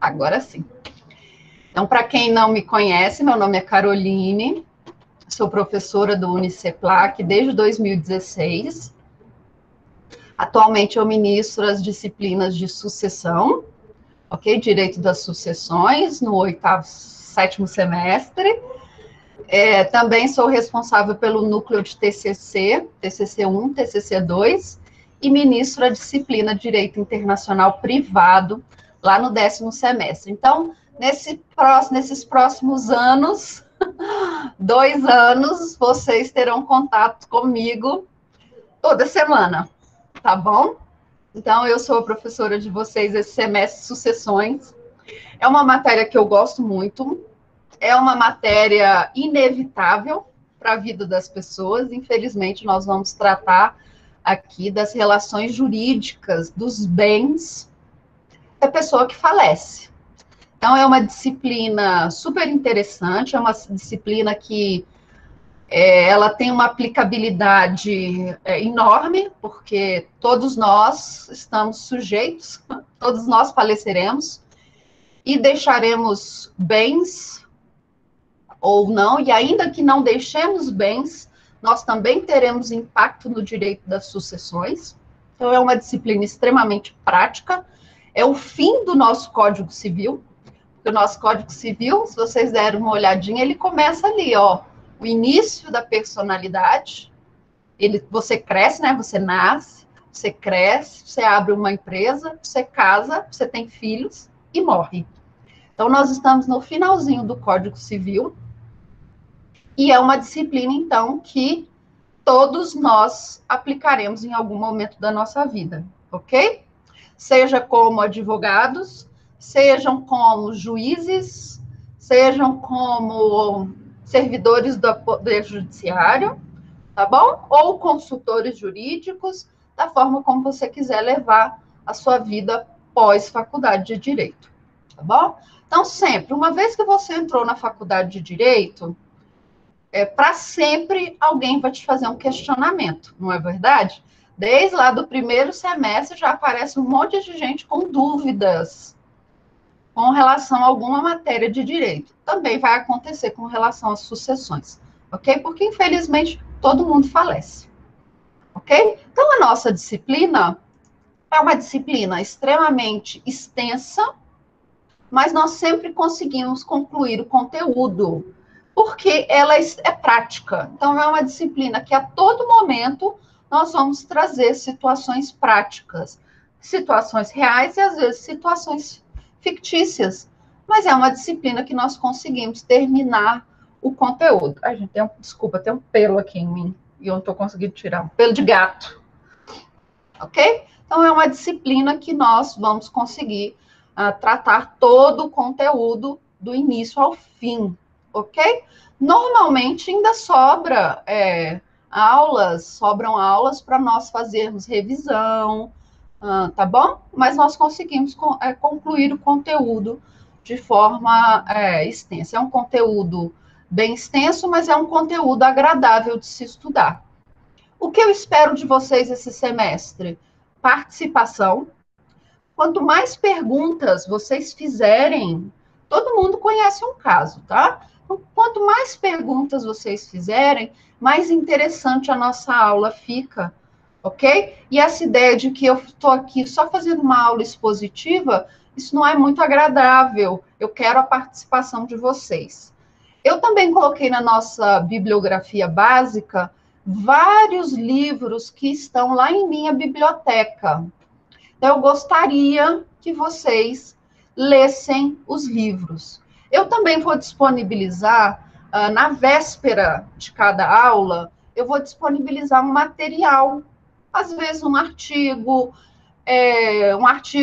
Agora sim. Então, para quem não me conhece, meu nome é Caroline, sou professora do Uniceplac desde 2016. Atualmente eu ministro as disciplinas de sucessão, ok? Direito das sucessões, no sétimo semestre. Também sou responsável pelo núcleo de TCC, TCC1, TCC2, e ministro a disciplina de Direito Internacional Privado, lá no 10º semestre. Então, nesses próximos anos, 2 anos, vocês terão contato comigo toda semana, tá bom? Então, eu sou a professora de vocês esse semestre, Sucessões. É uma matéria que eu gosto muito, é uma matéria inevitável para a vida das pessoas. Infelizmente, nós vamos tratar aqui das relações jurídicas, dos bens da pessoa que falece. Então, é uma disciplina super interessante, é uma disciplina que ela tem uma aplicabilidade enorme, porque todos nós estamos sujeitos, todos nós faleceremos e deixaremos bens ou não, e ainda que não deixemos bens, nós também teremos impacto no direito das sucessões. Então, é uma disciplina extremamente prática, é o fim do nosso Código Civil. O nosso Código Civil, se vocês deram uma olhadinha, ele começa ali, ó, o início da personalidade. Você cresce, né? Você nasce, você cresce, você abre uma empresa, você casa, você tem filhos e morre. Então, nós estamos no finalzinho do Código Civil e é uma disciplina, então, que todos nós aplicaremos em algum momento da nossa vida, ok? Seja como advogados, sejam como juízes, sejam como servidores do Poder Judiciário, tá bom? Ou consultores jurídicos, da forma como você quiser levar a sua vida pós-faculdade de Direito, tá bom? Então, sempre, uma vez que você entrou na faculdade de Direito, para sempre alguém vai te fazer um questionamento, não é verdade? Desde lá do primeiro semestre já aparece um monte de gente com dúvidas com relação a alguma matéria de direito. Também vai acontecer com relação às sucessões, ok? Porque, infelizmente, todo mundo falece, ok? Então, a nossa disciplina é uma disciplina extremamente extensa, mas nós sempre conseguimos concluir o conteúdo, porque ela é prática. Então, é uma disciplina que a todo momento nós vamos trazer situações práticas, situações reais e, às vezes, situações fictícias. Mas é uma disciplina que nós conseguimos terminar o conteúdo. Ai, gente, desculpa, tem um pelo aqui em mim e eu não estou conseguindo tirar. Um pelo de gato. Ok? Então, é uma disciplina que nós vamos conseguir tratar todo o conteúdo do início ao fim, ok? Normalmente ainda sobram aulas para nós fazermos revisão, tá bom? Mas nós conseguimos concluir o conteúdo de forma extensa. É um conteúdo bem extenso, mas é um conteúdo agradável de se estudar. O que eu espero de vocês esse semestre? Participação. Quanto mais perguntas vocês fizerem, todo mundo conhece um caso, tá? Então, quanto mais perguntas vocês fizerem, mais interessante a nossa aula fica, ok? E essa ideia de que eu estou aqui só fazendo uma aula expositiva, isso não é muito agradável. Eu quero a participação de vocês. Eu também coloquei na nossa bibliografia básica vários livros que estão lá em minha biblioteca. Então, eu gostaria que vocês lessem os livros. Eu também vou disponibilizar, na véspera de cada aula, eu vou disponibilizar um material, às vezes um artigo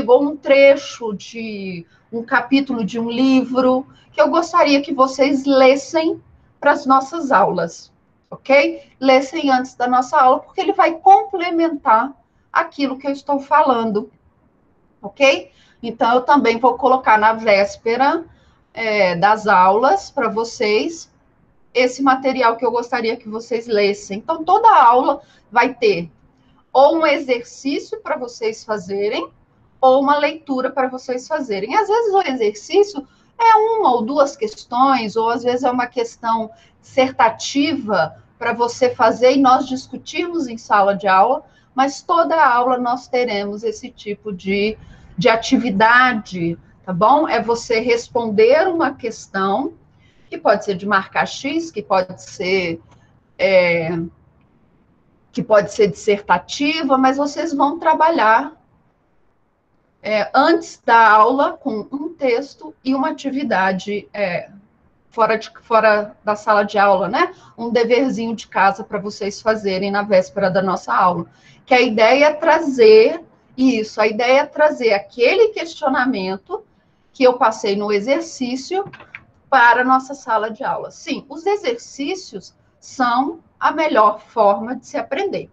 ou um trecho de um capítulo de um livro, que eu gostaria que vocês lessem para as nossas aulas, ok? Lessem antes da nossa aula, porque ele vai complementar aquilo que eu estou falando, ok? Então, eu também vou colocar na véspera das aulas para vocês esse material que eu gostaria que vocês lessem. Então, toda aula vai ter ou um exercício para vocês fazerem, ou uma leitura para vocês fazerem. Às vezes o exercício é uma ou duas questões, ou às vezes é uma questão dissertativa para você fazer e nós discutirmos em sala de aula, mas toda aula nós teremos esse tipo de atividade, tá bom? É você responder uma questão, que pode ser de marcar X, que pode ser dissertativa, mas vocês vão trabalhar antes da aula com um texto e uma atividade fora da sala de aula, né? Um deverzinho de casa para vocês fazerem na véspera da nossa aula. Que a ideia é trazer isso, a ideia é trazer aquele questionamento que eu passei no exercício para a nossa sala de aula. Sim, os exercícios são a melhor forma de se aprender,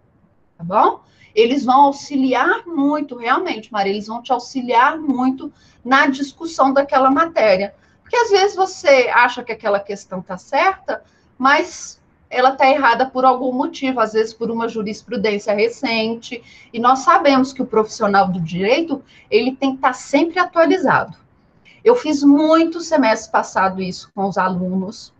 tá bom? Eles vão auxiliar muito, realmente, Maria, eles vão te auxiliar muito na discussão daquela matéria. Porque às vezes você acha que aquela questão está certa, mas ela está errada por algum motivo, às vezes por uma jurisprudência recente, e nós sabemos que o profissional do direito, ele tem que estar sempre atualizado. Eu fiz muito semestre passado isso com os alunos,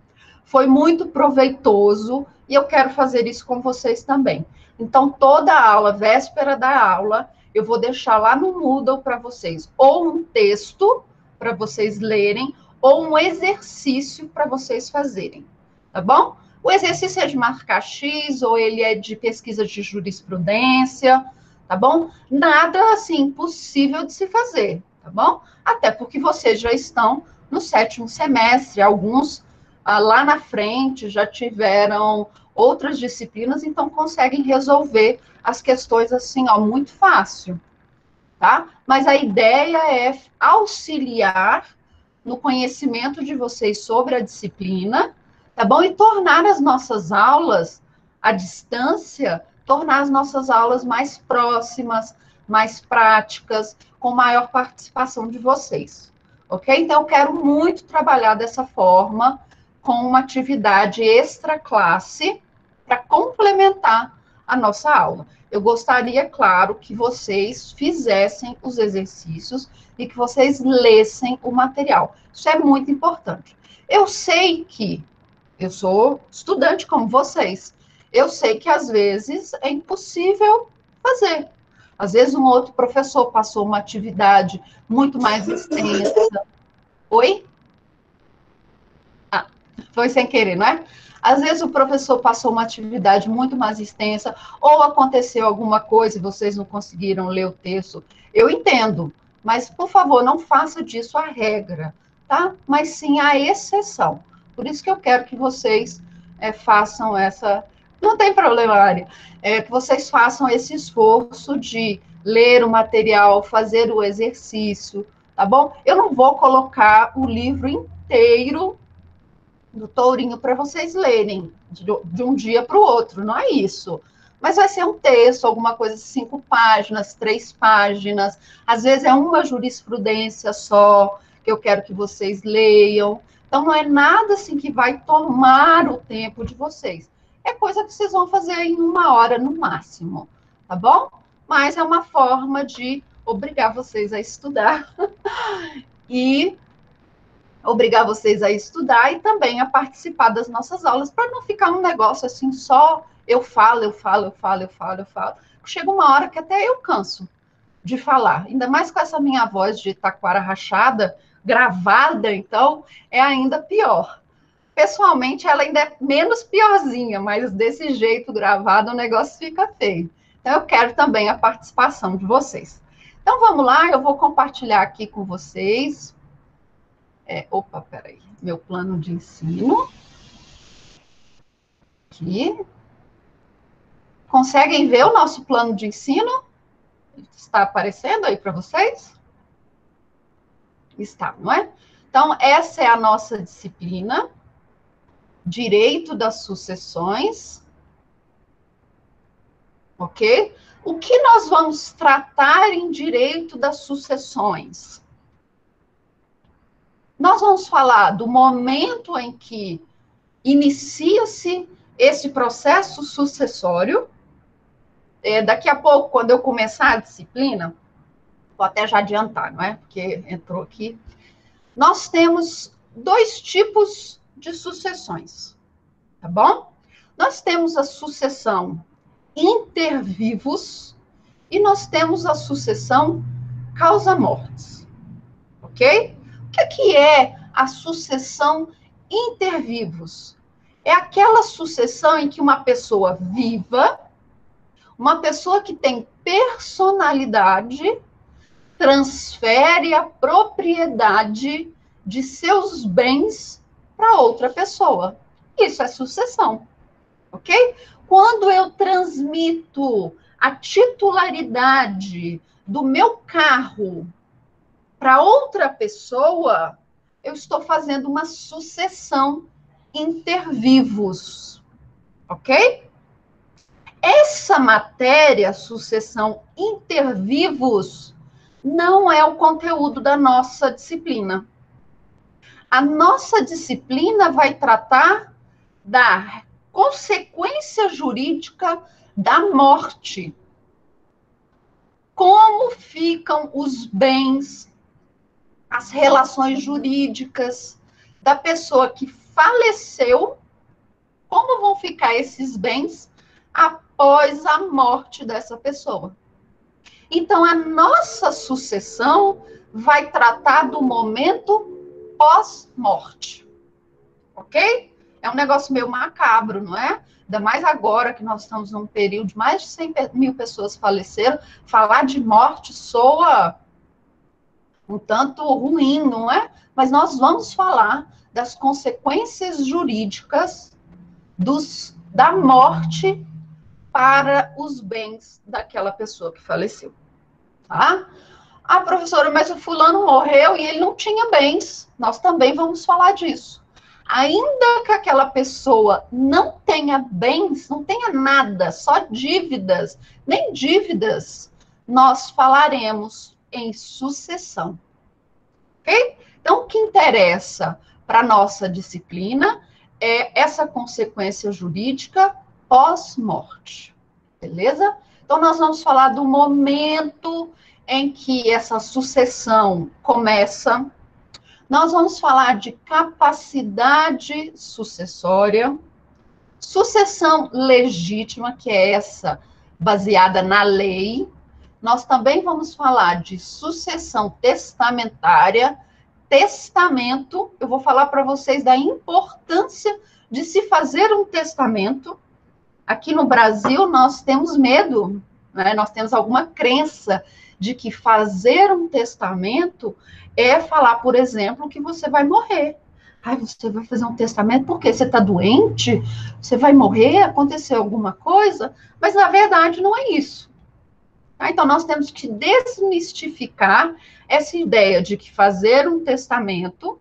foi muito proveitoso, e eu quero fazer isso com vocês também. Então, toda a aula, véspera da aula, eu vou deixar lá no Moodle para vocês, ou um texto para vocês lerem, ou um exercício para vocês fazerem, tá bom? O exercício é de marcar X, ou ele é de pesquisa de jurisprudência, tá bom? Nada, assim, impossível de se fazer, tá bom? Até porque vocês já estão no 7º semestre, alguns lá na frente já tiveram outras disciplinas, então conseguem resolver as questões assim, ó, muito fácil, tá? Mas a ideia é auxiliar no conhecimento de vocês sobre a disciplina, tá bom? E tornar as nossas aulas, à distância, tornar as nossas aulas mais próximas, mais práticas, com maior participação de vocês, ok? Então, eu quero muito trabalhar dessa forma, com uma atividade extra classe, para complementar a nossa aula. Eu gostaria, claro, que vocês fizessem os exercícios e que vocês lessem o material. Isso é muito importante. Eu sei que eu sou estudante como vocês. Eu sei que às vezes é impossível fazer. Às vezes um outro professor passou uma atividade muito mais extensa. Oi? Ah, foi sem querer, não é? Às vezes o professor passou uma atividade muito mais extensa, ou aconteceu alguma coisa e vocês não conseguiram ler o texto. Eu entendo, mas, por favor, não faça disso a regra, tá? Mas sim a exceção. Por isso que eu quero que vocês façam essa... Não tem problema, Ari. Que vocês façam esse esforço de ler o material, fazer o exercício, tá bom? Eu não vou colocar o livro inteiro do Tourinho para vocês lerem de um dia para o outro, não é isso. Mas vai ser um texto, alguma coisa de 5 páginas, 3 páginas, às vezes é uma jurisprudência só, que eu quero que vocês leiam. Então, não é nada assim que vai tomar o tempo de vocês. É coisa que vocês vão fazer em 1 hora no máximo, tá bom? Mas é uma forma de obrigar vocês a estudar e obrigar vocês a estudar e também a participar das nossas aulas, para não ficar um negócio assim, só eu falo. Chega uma hora que até eu canso de falar, ainda mais com essa minha voz de taquara rachada, gravada, então, é ainda pior. Pessoalmente, ela ainda é menos piorzinha, mas desse jeito gravado o negócio fica feio. Então, eu quero também a participação de vocês. Então, vamos lá, eu vou compartilhar aqui com vocês. Peraí. Meu plano de ensino. Aqui. Conseguem ver o nosso plano de ensino? Está aparecendo aí para vocês? Está, não é? Então, essa é a nossa disciplina. Direito das sucessões. Ok? O que nós vamos tratar em direito das sucessões? Nós vamos falar do momento em que inicia-se esse processo sucessório. Daqui a pouco, quando eu começar a disciplina, Vou até já adiantar, não é? Porque entrou aqui. Nós temos dois tipos de sucessões, tá bom? Nós temos a sucessão intervivos e nós temos a sucessão causa-mortes, ok? O que é a sucessão intervivos? É aquela sucessão em que uma pessoa viva, uma pessoa que tem personalidade, transfere a propriedade de seus bens para outra pessoa. Isso é sucessão, ok? Quando eu transmito a titularidade do meu carro para outra pessoa, eu estou fazendo uma sucessão intervivos, ok? Essa matéria, sucessão intervivos, não é o conteúdo da nossa disciplina. A nossa disciplina vai tratar da consequência jurídica da morte. Como ficam os bens, as relações jurídicas da pessoa que faleceu, como vão ficar esses bens após a morte dessa pessoa. Então, a nossa sucessão vai tratar do momento pós-morte, ok? É um negócio meio macabro, não é? Ainda mais agora que nós estamos num período de mais de 100 mil pessoas faleceram, falar de morte soa um tanto ruim, não é? Mas nós vamos falar das consequências jurídicas da morte para os bens daquela pessoa que faleceu, tá? Ah, professora, mas o fulano morreu e ele não tinha bens. Nós também vamos falar disso. Ainda que aquela pessoa não tenha bens, não tenha nada, só dívidas, nem dívidas, nós falaremos em sucessão. Ok? Então, o que interessa para a nossa disciplina é essa consequência jurídica pós-morte. Beleza? Então, nós vamos falar do momento em que essa sucessão começa. Nós vamos falar de capacidade sucessória, sucessão legítima, que é essa baseada na lei. Nós também vamos falar de sucessão testamentária. Testamento, eu vou falar para vocês da importância de se fazer um testamento. Aqui no Brasil, nós temos medo, né? Nós temos alguma crença de que fazer um testamento é falar, por exemplo, que você vai morrer. Ai, você vai fazer um testamento porque você está doente? Você vai morrer? Aconteceu alguma coisa? Mas, na verdade, não é isso. Tá? Então, nós temos que desmistificar essa ideia de que fazer um testamento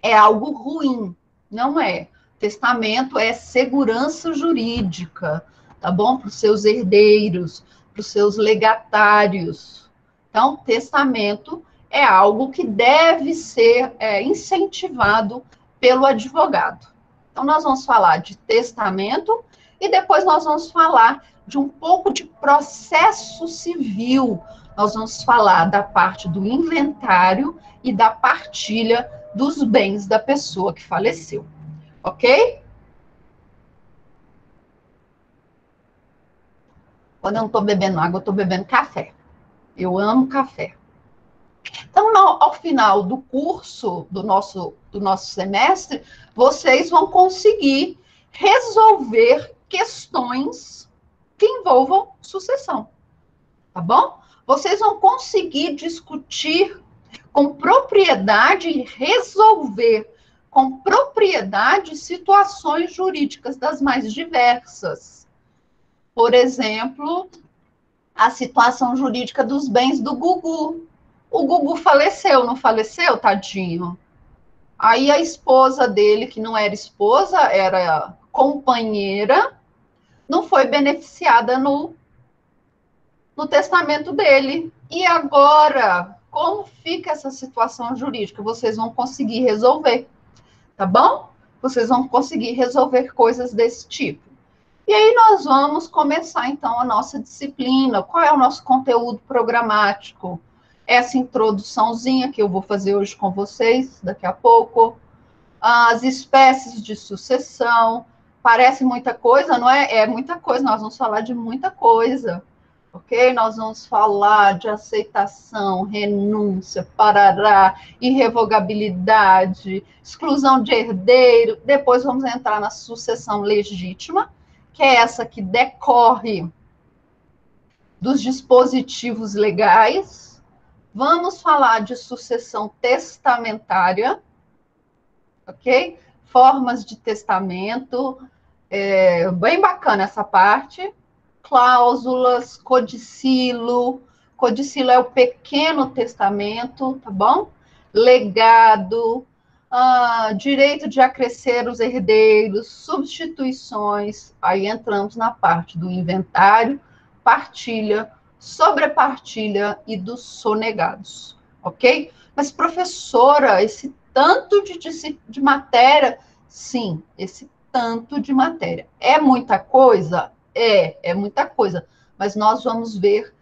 é algo ruim. Não é. Testamento é segurança jurídica, tá bom? Para os seus herdeiros, para os seus legatários. Então, testamento é algo que deve ser incentivado pelo advogado. Então, nós vamos falar de testamento e depois nós vamos falar de um pouco de processo civil. Nós vamos falar da parte do inventário e da partilha dos bens da pessoa que faleceu. Ok? Quando eu não estou bebendo água, eu estou bebendo café. Eu amo café. Então, ao final do curso, do nosso semestre, vocês vão conseguir resolver questões que envolvam sucessão. Tá bom? Vocês vão conseguir discutir com propriedade e resolver com propriedade situações jurídicas das mais diversas. Por exemplo, a situação jurídica dos bens do Gugu. O Gugu faleceu, não faleceu, tadinho? Aí a esposa dele, que não era esposa, era companheira, não foi beneficiada no testamento dele. E agora, como fica essa situação jurídica? Vocês vão conseguir resolver. Tá bom? Vocês vão conseguir resolver coisas desse tipo. E aí nós vamos começar, então, a nossa disciplina. Qual é o nosso conteúdo programático? Essa introduçãozinha que eu vou fazer hoje com vocês, daqui a pouco. As espécies de sucessão. Parece muita coisa, não é? É muita coisa, nós vamos falar de muita coisa. Ok? Nós vamos falar de aceitação, renúncia, parará, irrevogabilidade, exclusão de herdeiro. Depois vamos entrar na sucessão legítima, que é essa que decorre dos dispositivos legais. Vamos falar de sucessão testamentária, ok? Formas de testamento, bem bacana essa parte. Cláusulas, codicilo. Codicilo é o pequeno testamento, tá bom? Legado, direito de acrescer os herdeiros, substituições. Aí entramos na parte do inventário, partilha, sobrepartilha e dos sonegados, ok? Mas, professora, esse tanto de matéria, sim, esse tanto de matéria. É muita coisa? É muita coisa. Mas nós vamos ver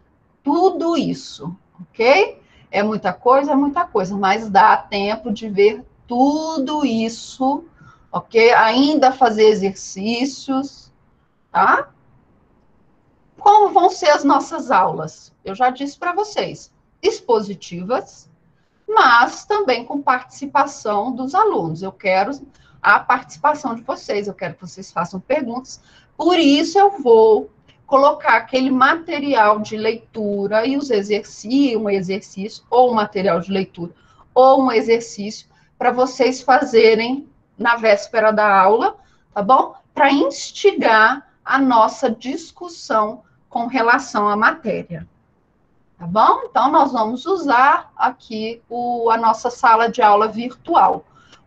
tudo isso, ok? É muita coisa, mas dá tempo de ver tudo isso, ok? Ainda fazer exercícios, tá? Como vão ser as nossas aulas? Eu já disse para vocês, expositivas, mas também com participação dos alunos. Eu quero a participação de vocês, eu quero que vocês façam perguntas. Por isso, eu vou colocar aquele material de leitura e os exercícios, um exercício, ou um material de leitura, ou um exercício, para vocês fazerem na véspera da aula, tá bom? Para instigar a nossa discussão com relação à matéria. Tá bom? Então, nós vamos usar aqui a nossa sala de aula virtual.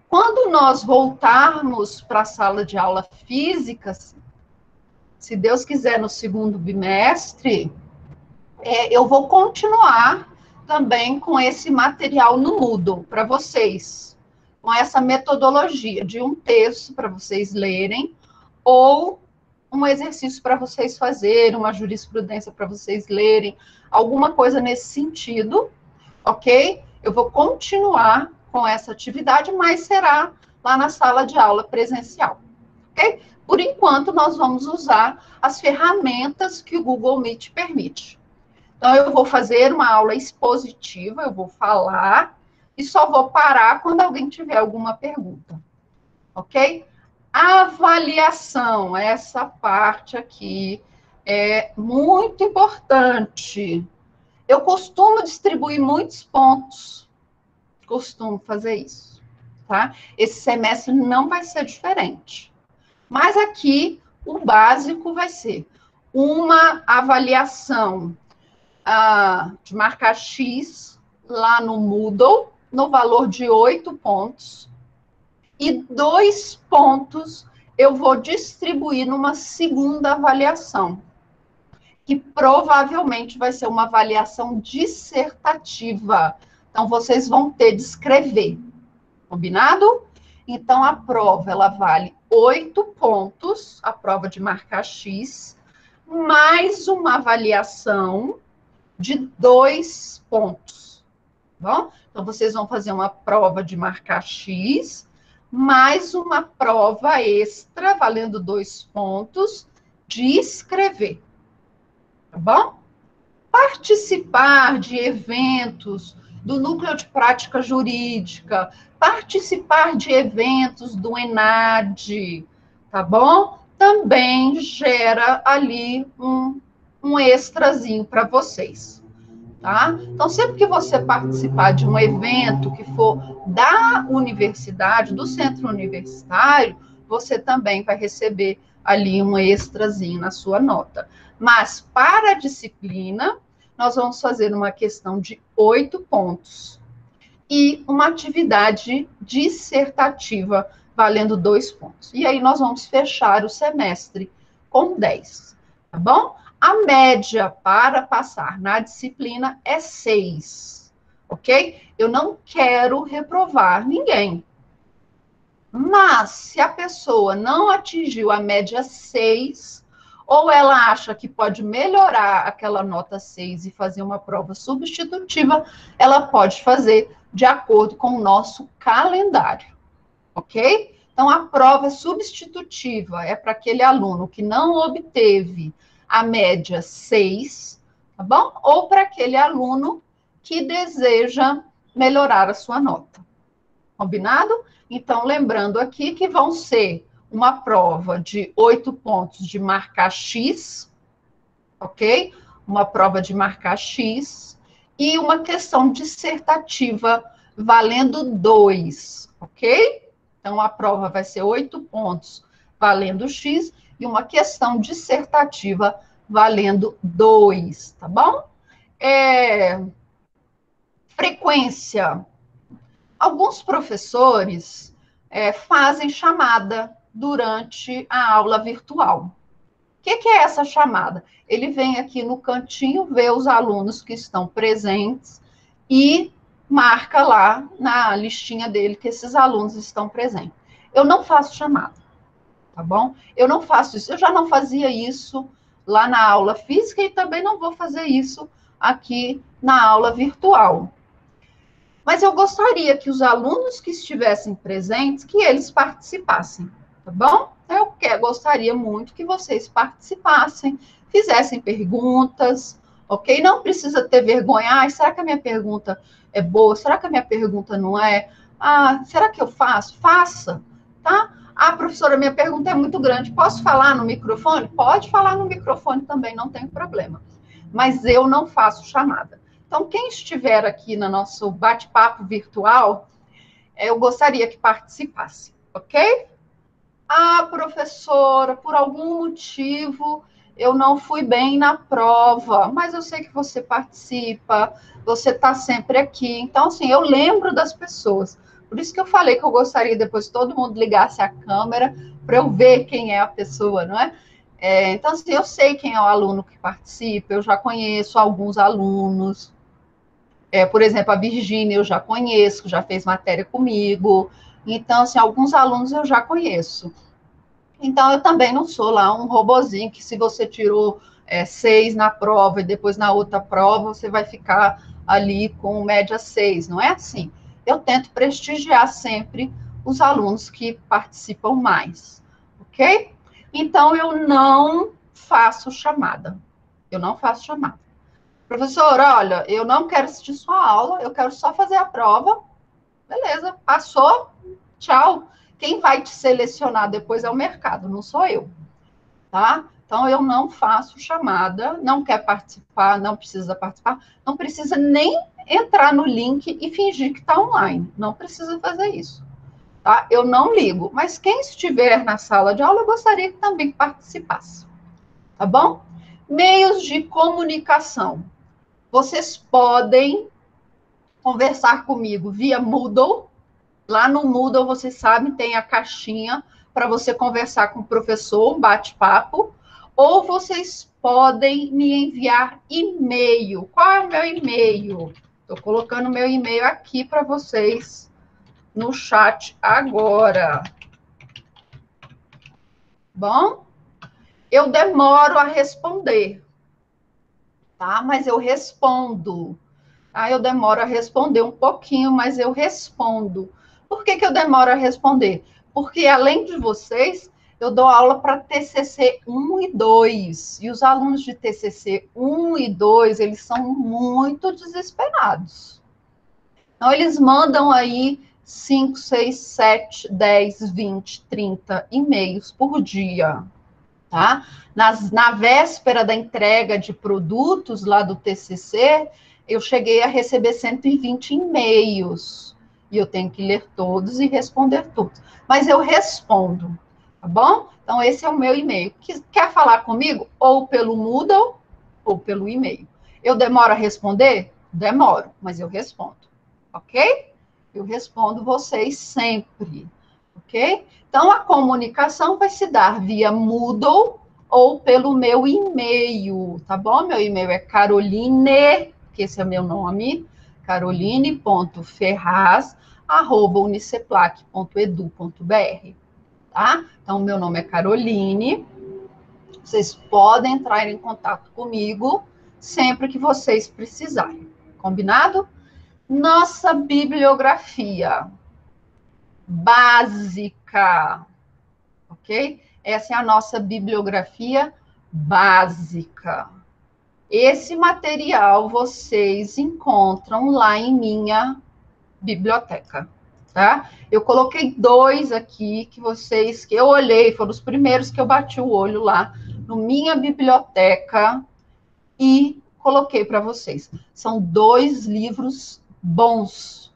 Quando nós voltarmos para a sala de aula física, se Deus quiser, no segundo bimestre, eu vou continuar também com esse material no Moodle para vocês, com essa metodologia de um texto para vocês lerem, ou um exercício para vocês fazerem, uma jurisprudência para vocês lerem, alguma coisa nesse sentido, ok? Eu vou continuar com essa atividade, mas será lá na sala de aula presencial, ok? Por enquanto, nós vamos usar as ferramentas que o Google Meet permite. Então, eu vou fazer uma aula expositiva, eu vou falar e só vou parar quando alguém tiver alguma pergunta, ok? Avaliação, essa parte aqui é muito importante. Eu costumo distribuir muitos pontos, costumo fazer isso, tá? Esse semestre não vai ser diferente. Mas aqui, o básico vai ser uma avaliação de marcar X lá no Moodle, no valor de 8 pontos, e 2 pontos eu vou distribuir numa segunda avaliação, que provavelmente vai ser uma avaliação dissertativa. Então, vocês vão ter de escrever, combinado? Então, a prova, ela vale 8 pontos, a prova de marcar X, mais uma avaliação de 2 pontos, tá bom? Então, vocês vão fazer uma prova de marcar X, mais uma prova extra, valendo 2 pontos, de escrever, tá bom? Participar de eventos do Núcleo de Prática Jurídica, participar de eventos do ENAD, tá bom? Também gera ali um extrazinho para vocês, tá? Então, sempre que você participar de um evento que for da universidade, do centro universitário, você também vai receber ali um extrazinho na sua nota. Mas, para a disciplina, nós vamos fazer uma questão de 8 pontos e uma atividade dissertativa valendo 2 pontos. E aí nós vamos fechar o semestre com 10, tá bom? A média para passar na disciplina é 6, ok? Eu não quero reprovar ninguém. Mas, se a pessoa não atingiu a média 6, ou ela acha que pode melhorar aquela nota 6 e fazer uma prova substitutiva, ela pode fazer de acordo com o nosso calendário, ok? Então, a prova substitutiva é para aquele aluno que não obteve a média 6, tá bom? Ou para aquele aluno que deseja melhorar a sua nota. Combinado? Então, lembrando aqui que vão ser uma prova de 8 pontos de marcar X, ok? Uma prova de marcar X e uma questão dissertativa valendo 2, ok? Então, a prova vai ser 8 pontos valendo X e uma questão dissertativa valendo 2, tá bom? Frequência. Alguns professores fazem chamada durante a aula virtual. O que é essa chamada? Ele vem aqui no cantinho, vê os alunos que estão presentes e marca lá na listinha dele que esses alunos estão presentes. Eu não faço chamada, tá bom? Eu não faço isso. Eu já não fazia isso lá na aula física e também não vou fazer isso aqui na aula virtual. Mas eu gostaria que os alunos que estivessem presentes, que eles participassem, tá bom? Eu gostaria muito que vocês participassem, fizessem perguntas, ok? Não precisa ter vergonha. Será que a minha pergunta é boa? Será que a minha pergunta não é? Será que eu faço? Faça, tá? Professora, minha pergunta é muito grande. Posso falar no microfone? Pode falar no microfone também, não tem problema. Mas eu não faço chamada. Então, quem estiver aqui no nosso bate-papo virtual, eu gostaria que participasse, ok? Professora, por algum motivo eu não fui bem na prova, mas eu sei que você participa, você está sempre aqui. Então, assim, eu lembro das pessoas. Por isso que eu falei que eu gostaria depois que todo mundo ligasse a câmera para eu ver quem é a pessoa, não é? Então, assim, eu sei quem é o aluno que participa, eu já conheço alguns alunos. Por exemplo, a Virgínia eu já conheço, já fez matéria comigo. Então, assim, alguns alunos eu já conheço. Então, eu também não sou lá um robozinho que se você tirou 6 na prova e depois na outra prova você vai ficar ali com média 6. Não é assim. Eu tento prestigiar sempre os alunos que participam mais, ok? Então, eu não faço chamada. Eu não faço chamada. Professor, olha, eu não quero assistir sua aula, eu quero só fazer a prova. Beleza, passou, tchau. Quem vai te selecionar depois é o mercado, não sou eu, tá? Então, eu não faço chamada, não quer participar, não precisa participar, não precisa nem entrar no link e fingir que está online, não precisa fazer isso, tá? Eu não ligo, mas quem estiver na sala de aula, eu gostaria que também participasse, tá bom? Meios de comunicação. Vocês podem conversar comigo via Moodle. Lá no Moodle, vocês sabem, tem a caixinha para você conversar com o professor, um bate-papo. Ou vocês podem me enviar e-mail. Qual é o meu e-mail? Estou colocando meu e-mail aqui para vocês no chat agora. Bom? Eu demoro a responder, tá? Mas eu respondo. Eu demoro a responder um pouquinho, mas eu respondo. Por que eu demoro a responder? Porque, além de vocês, eu dou aula para TCC 1 e 2. E os alunos de TCC 1 e 2, eles são muito desesperados. Então, eles mandam aí 5, 6, 7, 10, 20, 30 e-mails por dia, tá? Na véspera da entrega de produtos lá do TCC, eu cheguei a receber 120 e-mails. E eu tenho que ler todos e responder todos. Mas eu respondo, tá bom? Então, esse é o meu e-mail. Quer falar comigo? Ou pelo Moodle, ou pelo e-mail. Eu demoro a responder? Demoro, mas eu respondo, ok? Eu respondo vocês sempre, ok? Então, a comunicação vai se dar via Moodle ou pelo meu e-mail, tá bom? Meu e-mail é Caroline, que esse é meu nome, caroline.ferraz@uniceplac.edu.br, tá? Então, meu nome é Caroline, Vocês podem entrar em contato comigo sempre que vocês precisarem. Combinado? Nossa bibliografia básica, ok? Essa é a nossa bibliografia básica. Esse material vocês encontram lá em minha biblioteca, tá? Eu coloquei 2 aqui que eu olhei, foram os primeiros que eu bati o olho lá no minha biblioteca e coloquei para vocês. São 2 livros bons,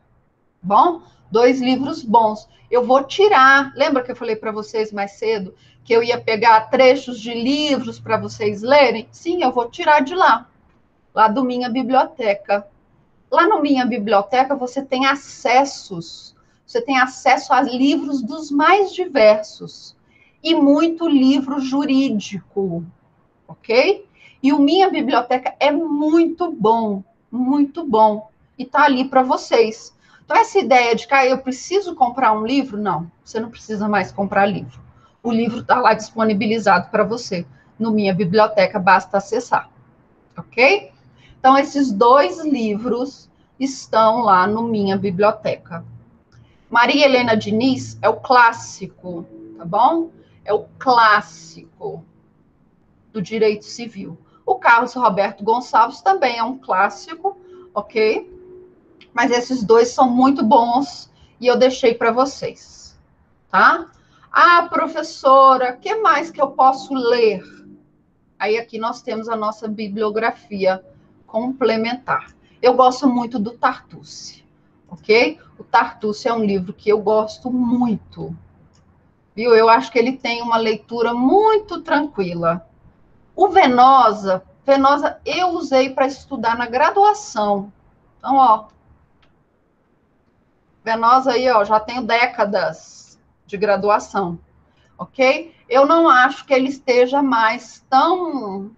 bom? 2 livros bons. Eu vou tirar, lembra que eu falei para vocês mais cedo que eu ia pegar trechos de livros para vocês lerem? Sim, eu vou tirar de lá do minha biblioteca. Lá no minha biblioteca você tem acesso a livros dos mais diversos e muito livro jurídico, ok? E o minha biblioteca é muito bom, e tá ali para vocês. Então essa ideia de que eu preciso comprar um livro, não, você não precisa mais comprar livro. O livro está lá disponibilizado para você no minha biblioteca, basta acessar, ok? Então, esses 2 livros estão lá no minha biblioteca. Maria Helena Diniz é o clássico, tá bom? É o clássico do direito civil. O Carlos Roberto Gonçalves também é um clássico, ok? Mas esses 2 são muito bons e eu deixei para vocês, tá? Ah, professora, o que mais que eu posso ler? Aí aqui nós temos a nossa bibliografia complementar. Eu gosto muito do Tartucci, ok? O Tartucci é um livro que eu gosto muito, viu? Eu acho que ele tem uma leitura muito tranquila. O Venosa eu usei para estudar na graduação. Então, ó, Venosa aí, ó, já tenho décadas de graduação, ok? Eu não acho que ele esteja mais tão,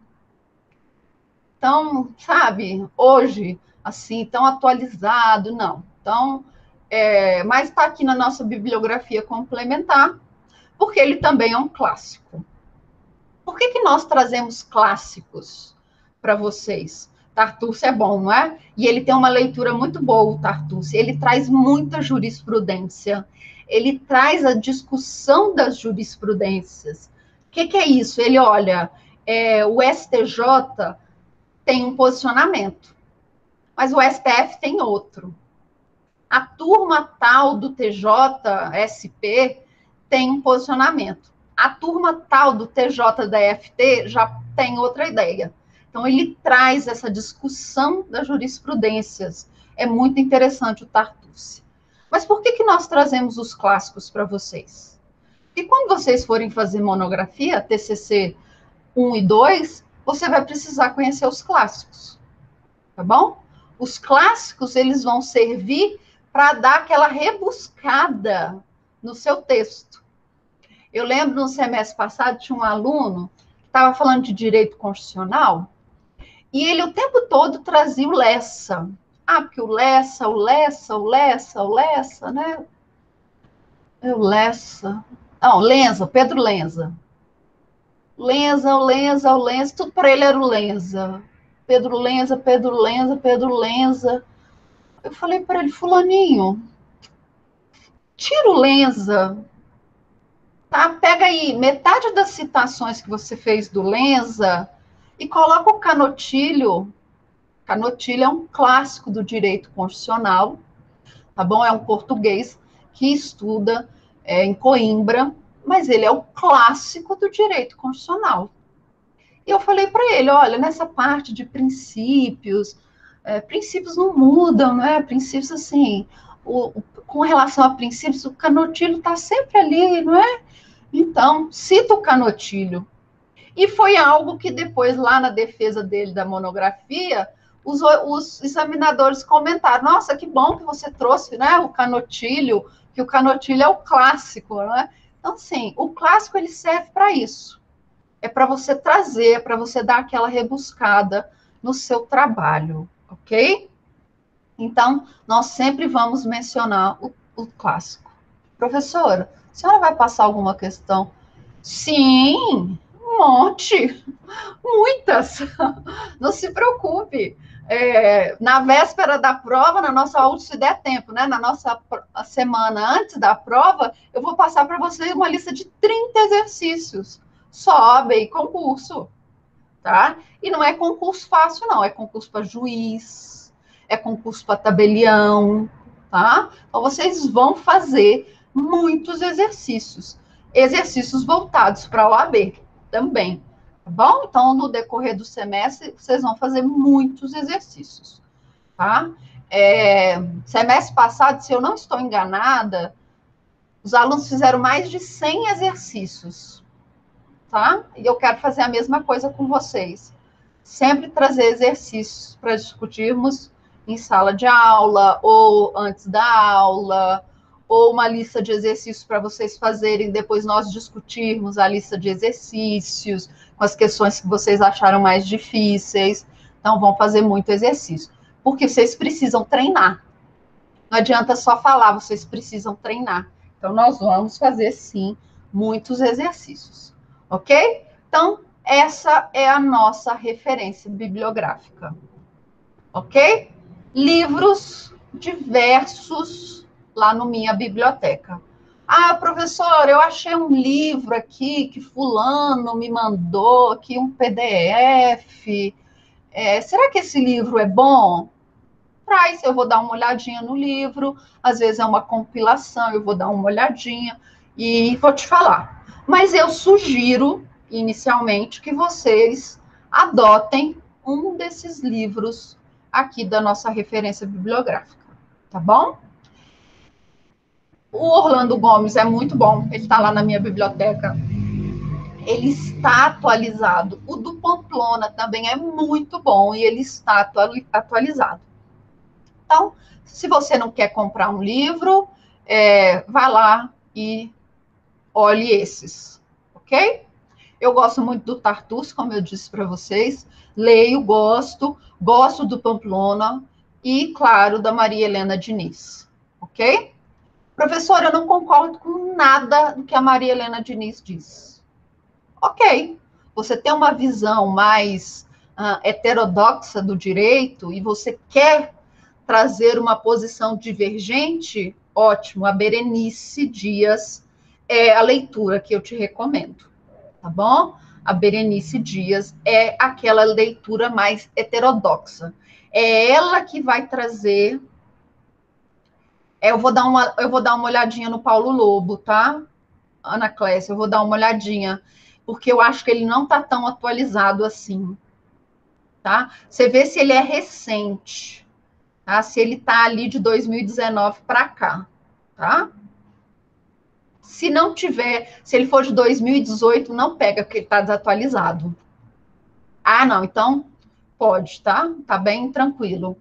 sabe, hoje, assim, tão atualizado, não. Então, mas está aqui na nossa bibliografia complementar, porque ele também é um clássico. Por que nós trazemos clássicos para vocês? Tartucci é bom, não é? E ele tem uma leitura muito boa, o Tartucci. Ele traz muita jurisprudência. Ele traz a discussão das jurisprudências. O que é isso? Ele olha, o STJ tem um posicionamento, mas o STF tem outro. A turma tal do TJSP tem um posicionamento. A turma tal do TJDFT já tem outra ideia. Então, ele traz essa discussão das jurisprudências. É muito interessante o Tartucci. Mas por que nós trazemos os clássicos para vocês? E quando vocês forem fazer monografia, TCC 1 e 2, você vai precisar conhecer os clássicos, tá bom? Os clássicos, eles vão servir para dar aquela rebuscada no seu texto. Eu lembro no semestre passado, tinha um aluno que estava falando de direito constitucional e ele o tempo todo trazia o Lessa. Ah, porque o Lessa, né? O Lessa. Não, Lenza, Pedro Lenza. Lenza, tudo para ele era o Lenza. Pedro Lenza. Eu falei para ele, fulaninho, tira o Lenza, tá? Pega aí metade das citações que você fez do Lenza e coloca o Canotilho. Canotilho é um clássico do direito constitucional, tá bom? É um português que estuda em Coimbra, mas ele é o clássico do direito constitucional. E eu falei para ele, olha, nessa parte de princípios, princípios não mudam, não é? Princípios, assim, com relação a princípios, o Canotilho está sempre ali, não é? Então, cita o Canotilho. E foi algo que depois, lá na defesa dele da monografia, os examinadores comentaram, nossa, que bom que você trouxe, né, o Canotilho, que o Canotilho é o clássico, né? Então, assim, o clássico, ele serve para isso. É para você trazer, para você dar aquela rebuscada no seu trabalho, ok? Então, nós sempre vamos mencionar o clássico. Professora, a senhora vai passar alguma questão? Sim, um monte, muitas. Não se preocupe. Na véspera da prova, na nossa, se der tempo, né? Na nossa semana antes da prova, eu vou passar para vocês uma lista de 30 exercícios. Sobe concurso, tá? E não é concurso fácil, não. É concurso para juiz, é concurso para tabelião, tá? Então, vocês vão fazer muitos exercícios. Exercícios voltados para a OAB também, tá bom? Então, no decorrer do semestre, vocês vão fazer muitos exercícios, tá? Semestre passado, se eu não estou enganada, os alunos fizeram mais de 100 exercícios, tá? E eu quero fazer a mesma coisa com vocês. Sempre trazer exercícios para discutirmos em sala de aula, ou antes da aula, ou uma lista de exercícios para vocês fazerem, depois nós discutirmos a lista de exercícios, com as questões que vocês acharam mais difíceis. Então, vão fazer muito exercício. Porque vocês precisam treinar. Não adianta só falar, vocês precisam treinar. Então, nós vamos fazer, sim, muitos exercícios. Ok? Então, essa é a nossa referência bibliográfica. Ok? Livros diversos lá no Minha Biblioteca. Ah, professor, eu achei um livro aqui que fulano me mandou, aqui um PDF. Será que esse livro é bom? Traz, eu vou dar uma olhadinha no livro. Às vezes é uma compilação, eu vou dar uma olhadinha e vou te falar. Mas eu sugiro, inicialmente, que vocês adotem um desses livros aqui da nossa referência bibliográfica, tá bom? O Orlando Gomes é muito bom, ele está lá na minha biblioteca. Ele está atualizado. O do Pamplona também é muito bom e ele está atualizado. Então, se você não quer comprar um livro, vá lá e olhe esses, ok? Eu gosto muito do Tartusso, como eu disse para vocês. Leio, gosto do Pamplona e, claro, da Maria Helena Diniz, ok? Professora, eu não concordo com nada do que a Maria Helena Diniz diz. Ok, você tem uma visão mais heterodoxa do direito e você quer trazer uma posição divergente, ótimo, a Berenice Dias é a leitura que eu te recomendo, tá bom? A Berenice Dias é aquela leitura mais heterodoxa. É ela que vai trazer. Eu vou dar uma olhadinha no Paulo Lobo, tá? Ana Clécia, eu vou dar uma olhadinha, porque eu acho que ele não está tão atualizado assim, tá? Você vê se ele é recente, tá? Se ele está ali de 2019 para cá, tá? Se não tiver, se ele for de 2018, não pega, porque ele está desatualizado. Ah, não, então pode, tá? Tá bem tranquilo.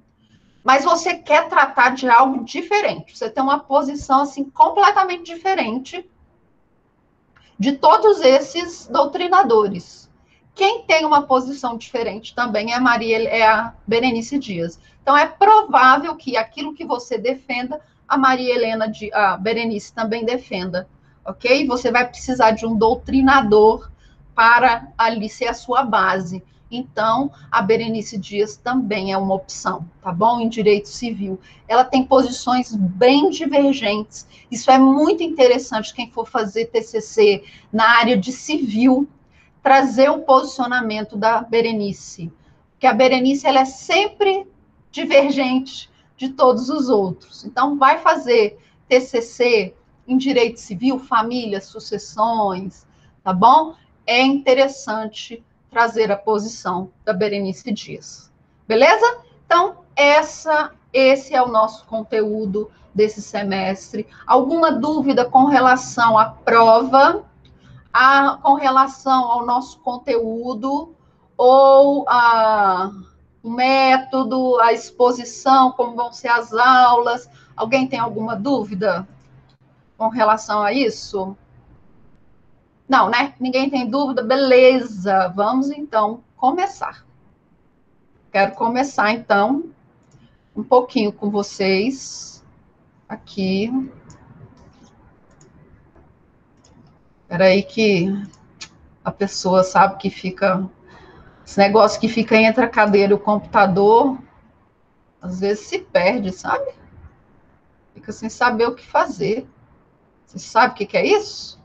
Mas você quer tratar de algo diferente, você tem uma posição assim completamente diferente de todos esses doutrinadores. Quem tem uma posição diferente também é a Berenice Dias. Então, é provável que aquilo que você defenda, a Berenice também defenda, ok? Você vai precisar de um doutrinador para ali ser a sua base. Então, a Berenice Dias também é uma opção, tá bom? Em direito civil. Ela tem posições bem divergentes. Isso é muito interessante, quem for fazer TCC na área de civil, trazer o posicionamento da Berenice. Porque a Berenice, ela é sempre divergente de todos os outros. Então, vai fazer TCC em direito civil, família, sucessões, tá bom? É interessante trazer a posição da Berenice Dias. Beleza? Então, esse é o nosso conteúdo desse semestre. Alguma dúvida com relação à prova, com relação ao nosso conteúdo, ou o método, a exposição, como vão ser as aulas? Alguém tem alguma dúvida com relação a isso? Não, né? Ninguém tem dúvida? Beleza, vamos então começar. Quero começar então um pouquinho com vocês aqui. Espera aí que A pessoa sabe que fica... Esse negócio que fica entre a cadeira e o computador, às vezes se perde, sabe? Fica sem saber o que fazer. Você sabe o que é isso?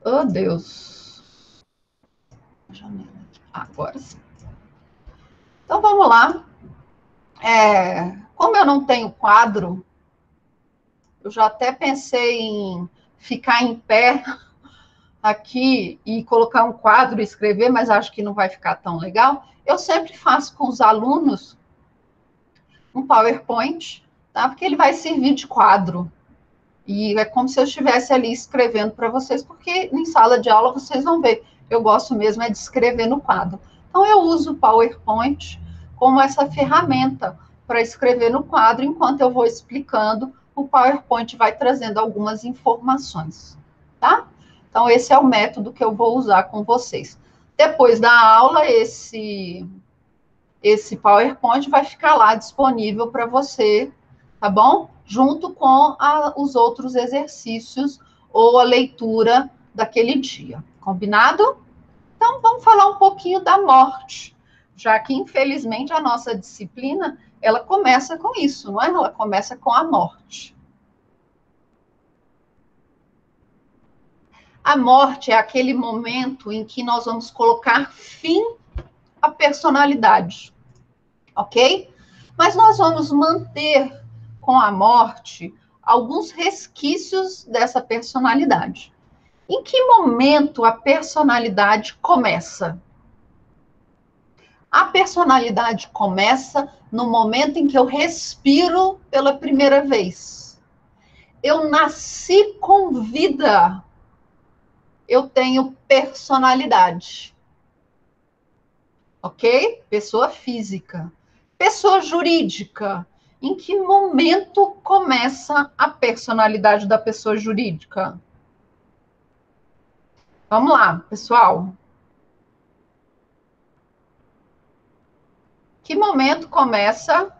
Oh, Deus. Agora sim. Então, vamos lá. Como eu não tenho quadro, eu já até pensei em ficar em pé aqui e colocar um quadro e escrever, mas acho que não vai ficar tão legal. Eu sempre faço com os alunos um PowerPoint, tá? Porque ele vai servir de quadro. E é como se eu estivesse ali escrevendo para vocês, porque em sala de aula vocês vão ver. Eu gosto mesmo é de escrever no quadro. Então, eu uso o PowerPoint como essa ferramenta para escrever no quadro, enquanto eu vou explicando, o PowerPoint vai trazendo algumas informações, tá? Então, esse é o método que eu vou usar com vocês. Depois da aula, esse PowerPoint vai ficar lá disponível para você, tá bom? Junto com os outros exercícios ou a leitura daquele dia. Combinado? Então, vamos falar um pouquinho da morte, já que, infelizmente, a nossa disciplina, ela começa com isso, não é? Ela começa com a morte. A morte é aquele momento em que nós vamos colocar fim à personalidade, ok? Mas nós vamos manter com a morte alguns resquícios dessa personalidade. Em que momento a personalidade começa? A personalidade começa no momento em que eu respiro pela primeira vez. Eu nasci com vida. Eu tenho personalidade. Ok? Pessoa física. Pessoa jurídica. Em que momento começa a personalidade da pessoa jurídica? Vamos lá, pessoal. Que momento começa...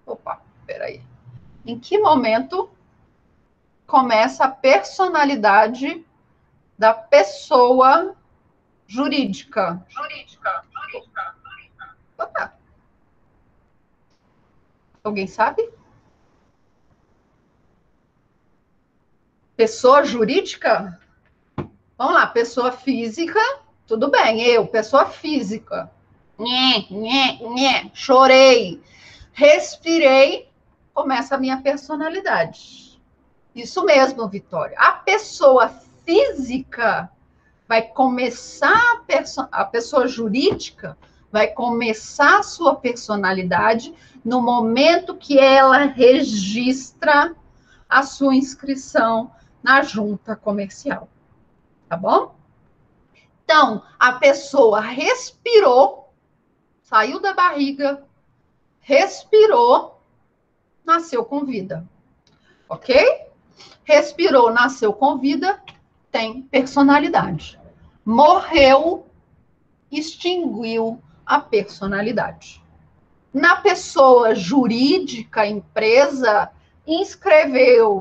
Opa, peraí. Em que momento começa a personalidade da pessoa jurídica? Opa. Alguém sabe? Pessoa jurídica? Vamos lá, pessoa física, tudo bem, eu, pessoa física. Chorei, respirei, começa a minha personalidade. Isso mesmo, Vitória. A pessoa física vai começar, a pessoa jurídica vai começar a sua personalidade no momento que ela registra a sua inscrição na junta comercial. Tá bom? Então, a pessoa respirou, saiu da barriga, respirou, nasceu com vida. Ok? Respirou, nasceu com vida, tem personalidade. Morreu, extinguiu a personalidade. Na pessoa jurídica, empresa,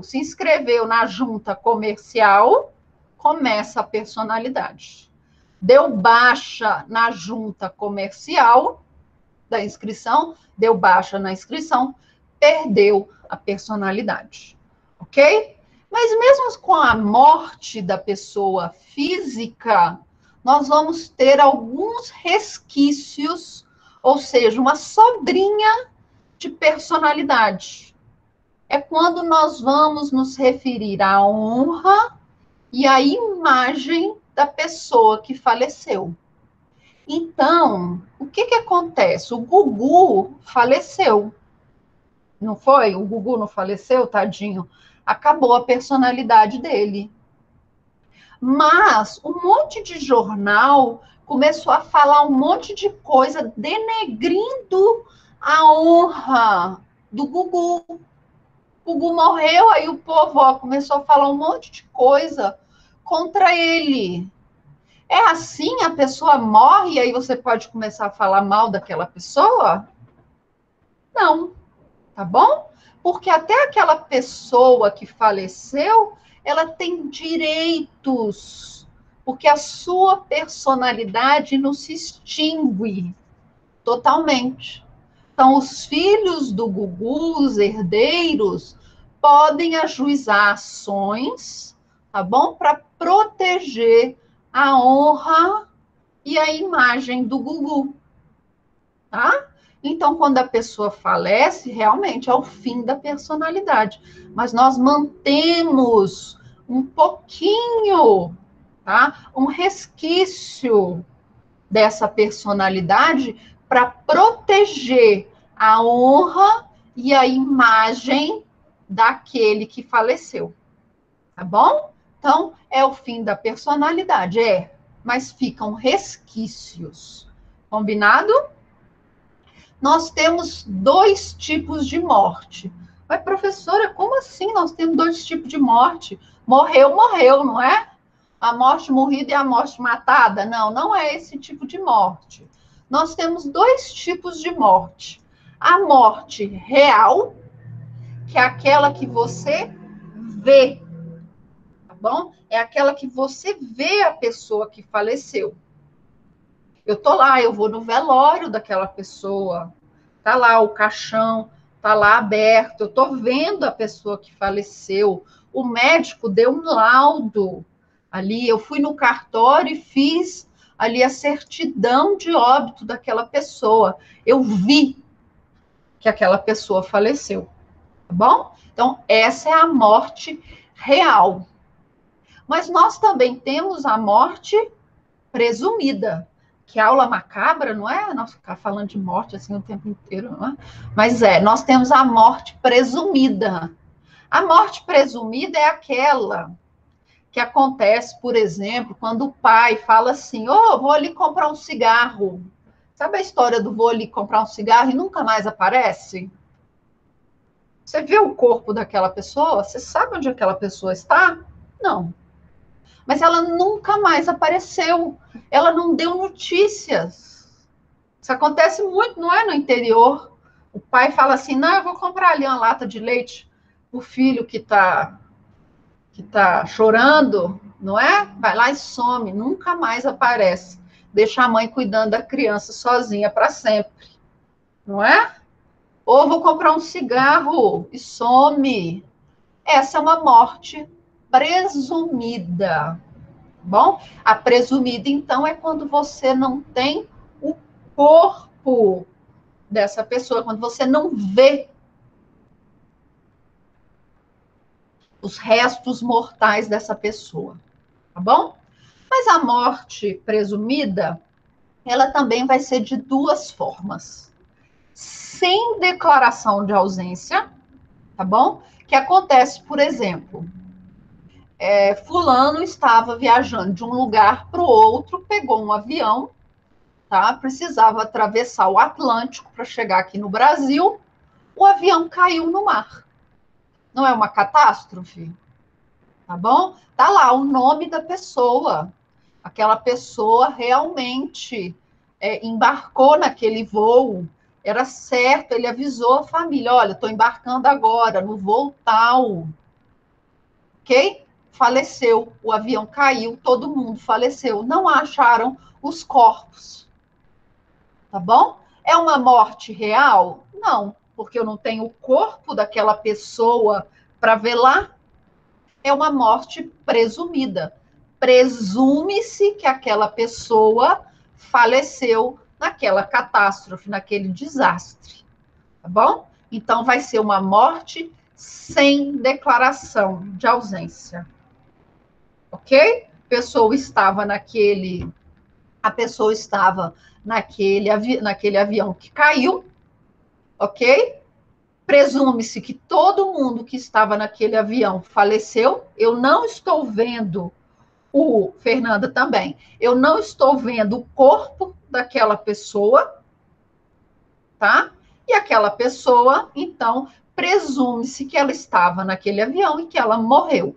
se inscreveu na junta comercial, começa a personalidade. Deu baixa na junta comercial da inscrição, deu baixa na inscrição, perdeu a personalidade. Ok? Mas mesmo com a morte da pessoa física, nós vamos ter alguns resquícios, ou seja, uma sobrinha de personalidade. É quando nós vamos nos referir à honra e à imagem da pessoa que faleceu. Então, o que acontece? O Gugu faleceu. Não foi? O Gugu não faleceu, tadinho? Acabou a personalidade dele. Mas um monte de jornal começou a falar um monte de coisa denegrindo a honra do Gugu. O Gugu morreu, aí o povo começou a falar um monte de coisa contra ele. É assim, a pessoa morre e aí você pode começar a falar mal daquela pessoa? Não, tá bom? Porque até aquela pessoa que faleceu, ela tem direitos, porque a sua personalidade não se extingue totalmente. Então, os filhos do Gugu, os herdeiros, podem ajuizar ações, tá bom? Para proteger a honra e a imagem do Gugu, tá? Então, quando a pessoa falece, realmente é o fim da personalidade. Mas nós mantemos um pouquinho, tá? Um resquício dessa personalidade para proteger a honra e a imagem daquele que faleceu, tá bom? Então, é o fim da personalidade, mas ficam resquícios. Combinado? Nós temos dois tipos de morte. Mas, professora, como assim nós temos dois tipos de morte? Morreu, morreu, não é? A morte morrida e a morte matada? Não, não é esse tipo de morte. Nós temos dois tipos de morte. A morte real, que é aquela que você vê, tá bom? É aquela que você vê a pessoa que faleceu. Eu tô lá, eu vou no velório daquela pessoa, tá lá o caixão, tá lá aberto, eu tô vendo a pessoa que faleceu. O médico deu um laudo ali, eu fui no cartório e fiz ali a certidão de óbito daquela pessoa. Eu vi que aquela pessoa faleceu, tá bom? Então, essa é a morte real. Mas nós também temos a morte presumida. Que aula macabra, não é? Nós ficar falando de morte assim o tempo inteiro, não é? Mas nós temos a morte presumida. A morte presumida é aquela que acontece, por exemplo, quando o pai fala assim: "Ô, vou ali comprar um cigarro". Sabe a história do vou ali comprar um cigarro e nunca mais aparece? Você vê o corpo daquela pessoa? Você sabe onde aquela pessoa está? Não. Mas ela nunca mais apareceu. Ela não deu notícias. Isso acontece muito, não é? No interior. O pai fala assim: não, eu vou comprar ali uma lata de leite para o filho que tá chorando, não é? Vai lá e some, nunca mais aparece. Deixa a mãe cuidando da criança sozinha para sempre, não é? Ou vou comprar um cigarro e some. Essa é uma morte presumida. Bom, a presumida, então, é quando você não tem o corpo dessa pessoa, quando você não vê os restos mortais dessa pessoa, tá bom? Mas a morte presumida, ela também vai ser de duas formas. Sem declaração de ausência, tá bom? Que acontece, por exemplo, fulano estava viajando de um lugar para o outro, pegou um avião, tá? Precisava atravessar o Atlântico para chegar aqui no Brasil, o avião caiu no mar. Não é uma catástrofe? Tá bom? Tá lá o nome da pessoa. Aquela pessoa realmente embarcou naquele voo. Era certo, ele avisou a família: olha, estou embarcando agora no voo tal. Ok? Faleceu, o avião caiu, todo mundo faleceu. Não acharam os corpos. Tá bom? É uma morte real? Não, porque eu não tenho o corpo daquela pessoa para velar. É uma morte presumida. Presume-se que aquela pessoa faleceu naquela catástrofe, naquele desastre. Tá bom? Então, vai ser uma morte sem declaração de ausência. Ok? A pessoa estava naquele avião que caiu, ok? Presume-se que todo mundo que estava naquele avião faleceu. Eu não estou vendo Fernanda também. Eu não estou vendo o corpo daquela pessoa, tá? E aquela pessoa, então, presume-se que ela estava naquele avião e que ela morreu,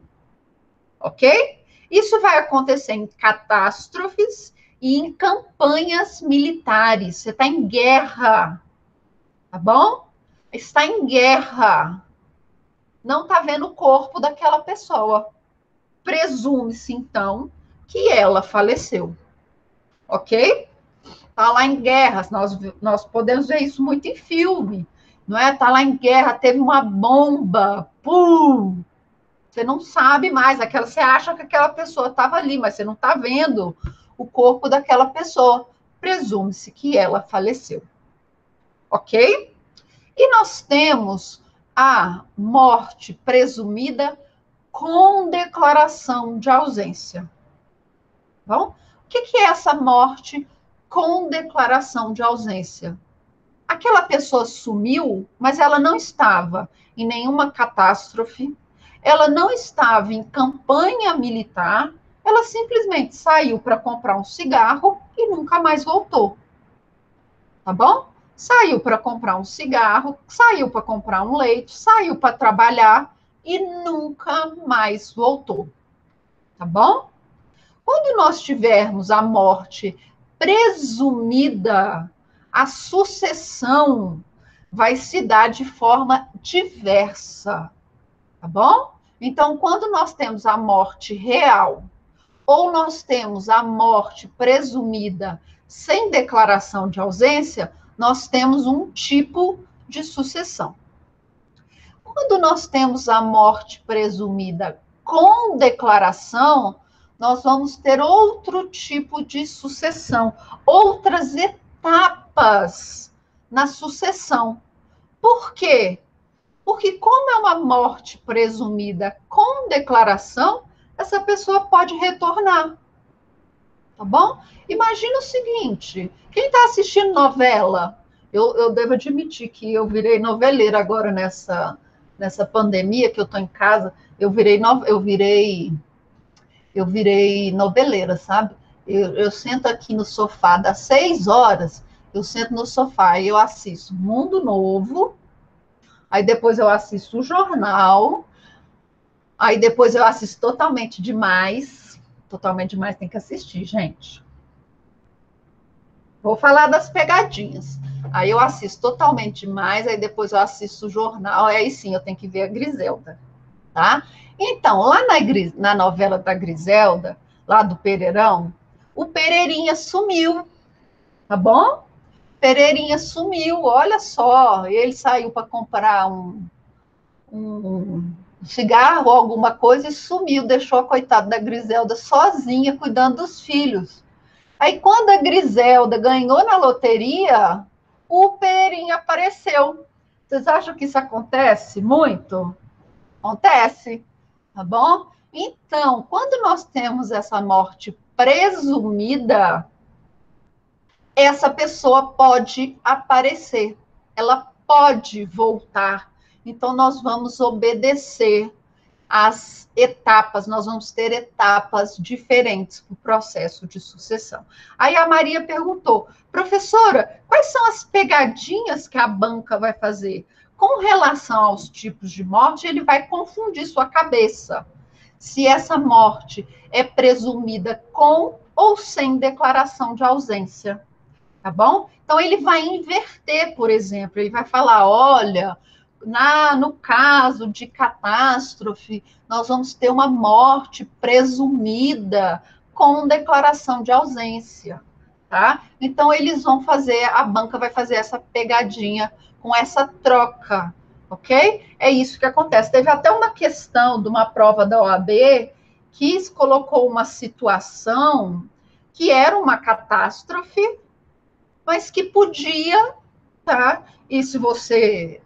ok? Isso vai acontecer em catástrofes e em campanhas militares. Você está em guerra, tá bom? Está em guerra. Não está vendo o corpo daquela pessoa. presume-se, então, que ela faleceu. Ok? Está lá em guerras, nós podemos ver isso muito em filme, não é? Está lá em guerra, teve uma bomba, pum! Você não sabe mais, você acha que aquela pessoa estava ali, mas você não está vendo o corpo daquela pessoa. Presume-se que ela faleceu. Ok? E nós temos a morte presumida com declaração de ausência. Bom, o que é essa morte com declaração de ausência? Aquela pessoa sumiu, mas ela não estava em nenhuma catástrofe, ela não estava em campanha militar, ela simplesmente saiu para comprar um cigarro e nunca mais voltou. Tá bom? Saiu para comprar um cigarro, saiu para comprar um leite, saiu para trabalhar e nunca mais voltou. Tá bom? Quando nós tivermos a morte presumida, a sucessão vai se dar de forma diversa, tá bom? Então, quando nós temos a morte real ou nós temos a morte presumida sem declaração de ausência, nós temos um tipo de sucessão. Quando nós temos a morte presumida com declaração, nós vamos ter outro tipo de sucessão, outras etapas na sucessão. Por quê? Porque, como é uma morte presumida com declaração, essa pessoa pode retornar. Tá bom? Imagina o seguinte: quem está assistindo novela? Eu devo admitir que eu virei noveleira agora nessa pandemia que eu estou em casa. Eu virei noveleira, sabe? Eu sento aqui no sofá das 6 horas, eu sento no sofá e eu assisto Mundo Novo, aí depois eu assisto o jornal, aí depois eu assisto Totalmente Demais. Totalmente Demais tem que assistir, gente. Vou falar das pegadinhas. Aí eu assisto Totalmente Demais, aí depois eu assisto o jornal, aí sim eu tenho que ver a Griselda, tá? Então, lá na novela da Griselda, lá do Pereirão, o Pereirinha sumiu, tá bom? Pereirinha sumiu, olha só, ele saiu para comprar um cigarro ou alguma coisa e sumiu, deixou a coitada da Griselda sozinha cuidando dos filhos. Aí, quando a Griselda ganhou na loteria, o Pereirinha apareceu. Vocês acham que isso acontece muito? Acontece, tá bom? Então, quando nós temos essa morte presumida, essa pessoa pode aparecer, ela pode voltar. Então, nós vamos obedecer as etapas, nós vamos ter etapas diferentes para o processo de sucessão. Aí a Maria perguntou, professora, quais são as pegadinhas que a banca vai fazer? Com relação aos tipos de morte, ele vai confundir sua cabeça. Se essa morte é presumida com ou sem declaração de ausência, tá bom? Então, ele vai inverter, por exemplo, ele vai falar, olha, no caso de catástrofe, nós vamos ter uma morte presumida com declaração de ausência, tá? Então, a banca vai fazer essa pegadinha com essa troca, ok? É isso que acontece. Teve até uma questão de uma prova da OAB que colocou uma situação que era uma catástrofe, mas que podia, tá? E se você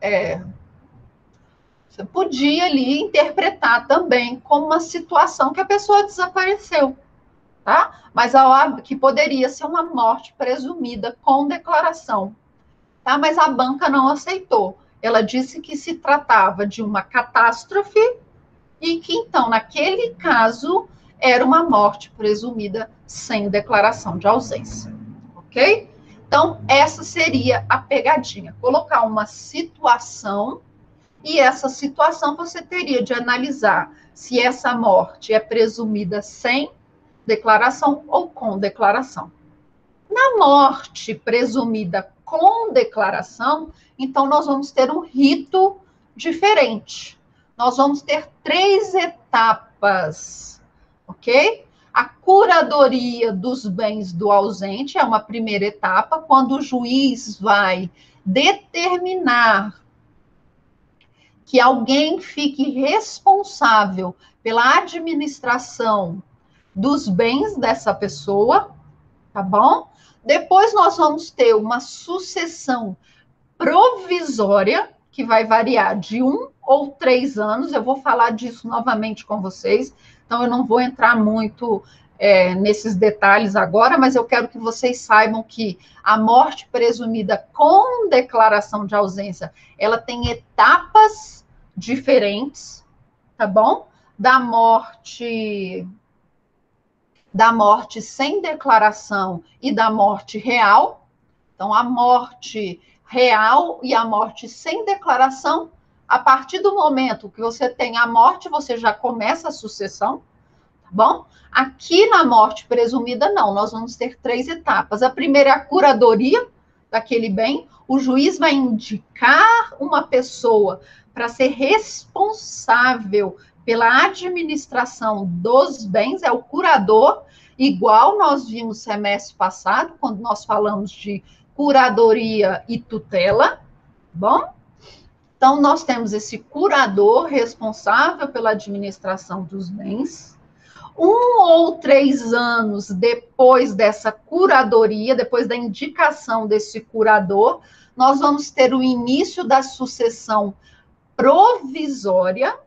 podia ali interpretar também como uma situação que a pessoa desapareceu, tá? Mas que poderia ser uma morte presumida com declaração, tá? Mas a banca não aceitou. Ela disse que se tratava de uma catástrofe e que, então, naquele caso, era uma morte presumida sem declaração de ausência, ok? Então, essa seria a pegadinha, colocar uma situação. E essa situação você teria de analisar se essa morte é presumida sem declaração ou com declaração. Na morte presumida com declaração, então nós vamos ter um rito diferente. Nós vamos ter 3 etapas ok? A curadoria dos bens do ausente é uma primeira etapa, quando o juiz vai determinar que alguém fique responsável pela administração dos bens dessa pessoa, tá bom? Depois nós vamos ter uma sucessão provisória, que vai variar de 1 ou 3 anos. Eu vou falar disso novamente com vocês, então eu não vou entrar muito nesses detalhes agora, mas eu quero que vocês saibam que a morte presumida com declaração de ausência, ela tem etapas diferentes, tá bom? Da morte sem declaração e da morte real. Então, a morte real e a morte sem declaração, a partir do momento que você tem a morte, você já começa a sucessão, tá bom? Aqui na morte presumida, não, nós vamos ter 3 etapas. A primeira é a curadoria daquele bem, o juiz vai indicar uma pessoa para ser responsável pela administração dos bens, é o curador, igual nós vimos semestre passado, quando nós falamos de curadoria e tutela, bom? Então, nós temos esse curador responsável pela administração dos bens. 1 ou 3 anos depois dessa curadoria, depois da indicação desse curador, nós vamos ter o início da sucessão provisória.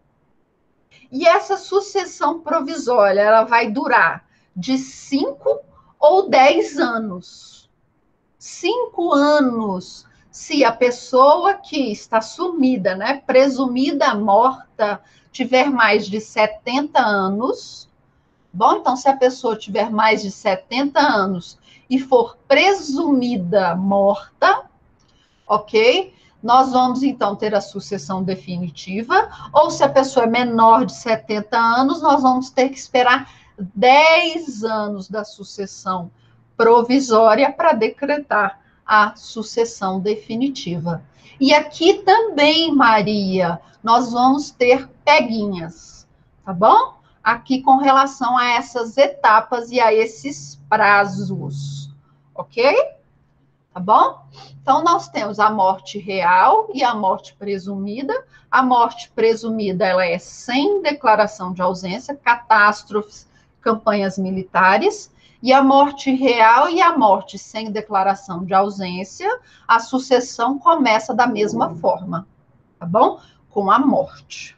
E essa sucessão provisória, ela vai durar de 5 ou 10 anos. 5 anos, se a pessoa que está sumida, né, presumida morta, tiver mais de 70 anos. Bom, então, se a pessoa tiver mais de 70 anos e for presumida morta, ok? Nós vamos, então, ter a sucessão definitiva, ou se a pessoa é menor de 70 anos, nós vamos ter que esperar 10 anos da sucessão provisória para decretar a sucessão definitiva. E aqui também, Maria, nós vamos ter peguinhas, tá bom? Aqui com relação a essas etapas e a esses prazos, ok? Tá bom? Então, nós temos a morte real e a morte presumida. A morte presumida, ela é sem declaração de ausência, catástrofes, campanhas militares. E a morte real e a morte sem declaração de ausência, a sucessão começa da mesma forma, tá bom? Com a morte,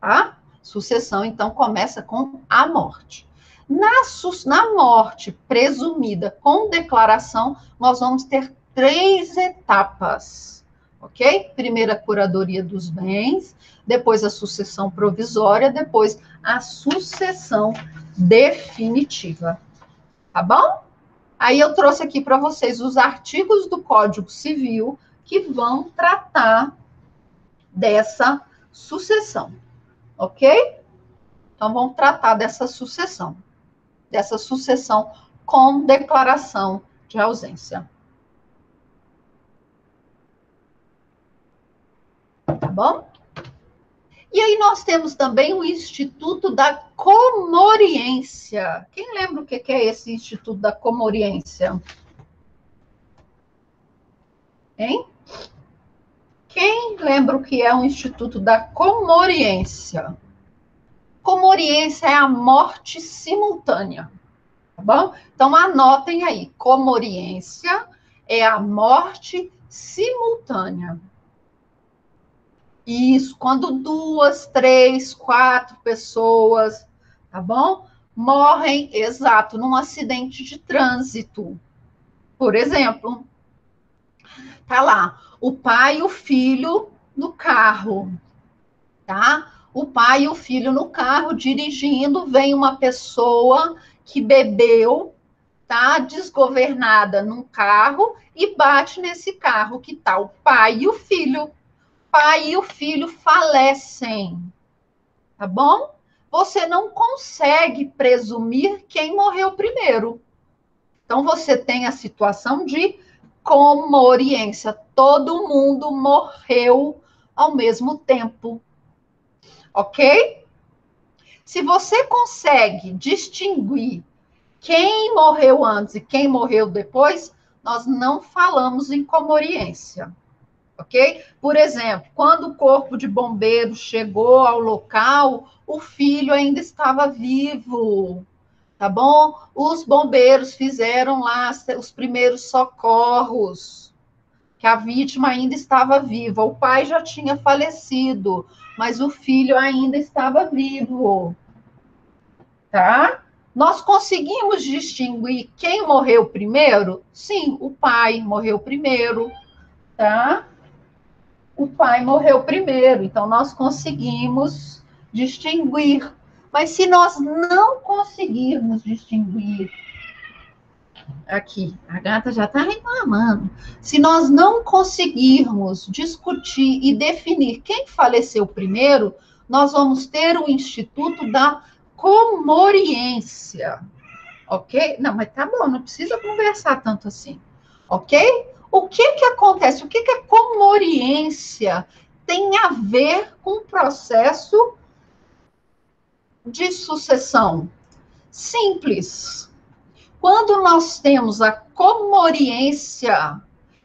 tá? Sucessão, então, começa com a morte. Na morte presumida com declaração, nós vamos ter 3 etapas, ok? Primeiro, a curadoria dos bens, depois a sucessão provisória, depois a sucessão definitiva, tá bom? Aí eu trouxe aqui para vocês os artigos do Código Civil que vão tratar dessa sucessão, ok? Então, vamos tratar dessa sucessão com declaração de ausência. Tá bom? E aí nós temos também o Instituto da Comoriência. Quem lembra o que é esse Instituto da Comoriência? Hein? Quem lembra o que é o Instituto da Comoriência? Comoriência é a morte simultânea, tá bom? Então, anotem aí, comoriência é a morte simultânea. Isso, quando 2, 3, 4 pessoas, tá bom? Morrem, exato, num acidente de trânsito. Por exemplo, tá lá, o pai e o filho no carro, tá? O pai e o filho no carro dirigindo, vem uma pessoa que bebeu, tá desgovernada num carro e bate nesse carro que tá o pai e o filho. Pai e o filho falecem, tá bom? Você não consegue presumir quem morreu primeiro. Então, você tem a situação de comoriência. Todo mundo morreu ao mesmo tempo. Ok? Se você consegue distinguir quem morreu antes e quem morreu depois, nós não falamos em comoriência, ok? Por exemplo, quando o corpo de bombeiro chegou ao local, o filho ainda estava vivo, tá bom? Os bombeiros fizeram lá os primeiros socorros, que a vítima ainda estava viva. O pai já tinha falecido, mas o filho ainda estava vivo, tá? Nós conseguimos distinguir quem morreu primeiro? Sim, o pai morreu primeiro, tá? O pai morreu primeiro, então nós conseguimos distinguir. Mas se nós não conseguirmos distinguir, aqui, a gata já está reclamando. Se nós não conseguirmos discutir e definir quem faleceu primeiro, nós vamos ter o Instituto da Comoriência, ok? Não, mas tá bom, não precisa conversar tanto assim, ok? O que acontece? O que a comoriência tem a ver com o processo de sucessão? Simples. Quando nós temos a comoriência,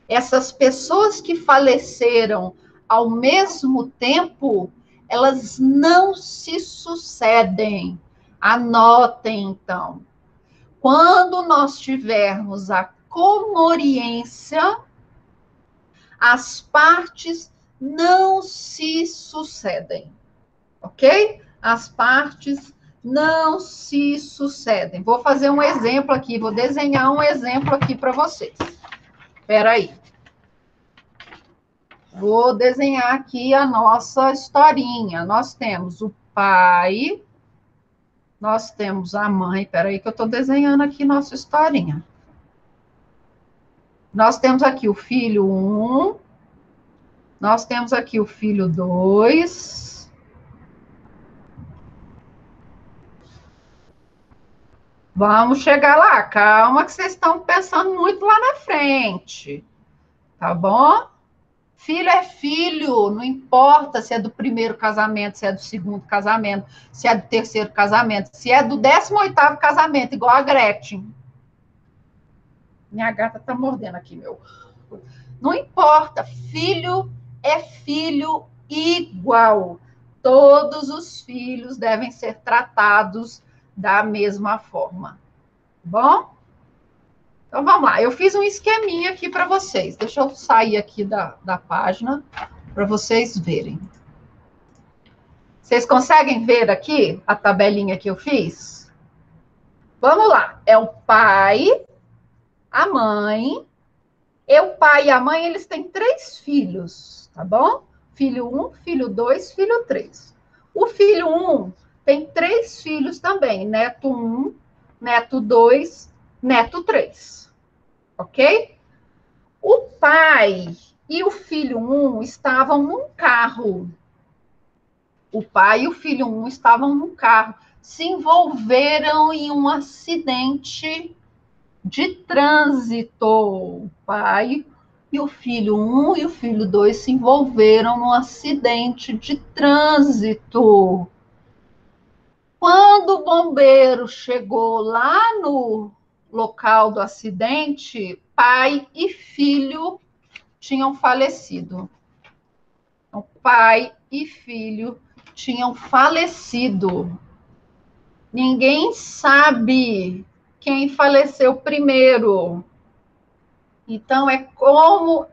essas pessoas que faleceram ao mesmo tempo, elas não se sucedem. Anotem, então. Quando nós tivermos a comoriência, as partes não se sucedem, ok? As partes não se sucedem. Vou fazer um exemplo aqui, vou desenhar um exemplo aqui para vocês. Espera aí. Vou desenhar aqui a nossa historinha. Nós temos o pai, nós temos a mãe. Espera aí que eu estou desenhando aqui nossa historinha. Nós temos aqui o filho 1, nós temos aqui o filho 2. Vamos chegar lá, calma que vocês estão pensando muito lá na frente, tá bom? Filho é filho, não importa se é do primeiro casamento, se é do segundo casamento, se é do terceiro casamento, se é do 18º casamento, igual a Gretchen. Minha gata tá mordendo aqui, meu. Não importa, filho é filho igual. Todos os filhos devem ser tratados da mesma forma. Bom? Então, vamos lá. Eu fiz um esqueminha aqui para vocês. Deixa eu sair aqui da página para vocês verem. Vocês conseguem ver aqui a tabelinha que eu fiz? Vamos lá. É o pai, a mãe. O pai e a mãe, eles têm 3 filhos, tá bom? Filho 1, filho 2, filho 3. O filho 1 tem 3 filhos também. Neto 1, neto 2, neto 3. Ok? O pai e o filho 1 estavam num carro. O pai e o filho 1 estavam num carro. Se envolveram em um acidente de trânsito. O pai e o filho 1 e o filho 2 se envolveram num acidente de trânsito. Quando o bombeiro chegou lá no local do acidente, pai e filho tinham falecido. Então, pai e filho tinham falecido. Ninguém sabe quem faleceu primeiro. Então, é como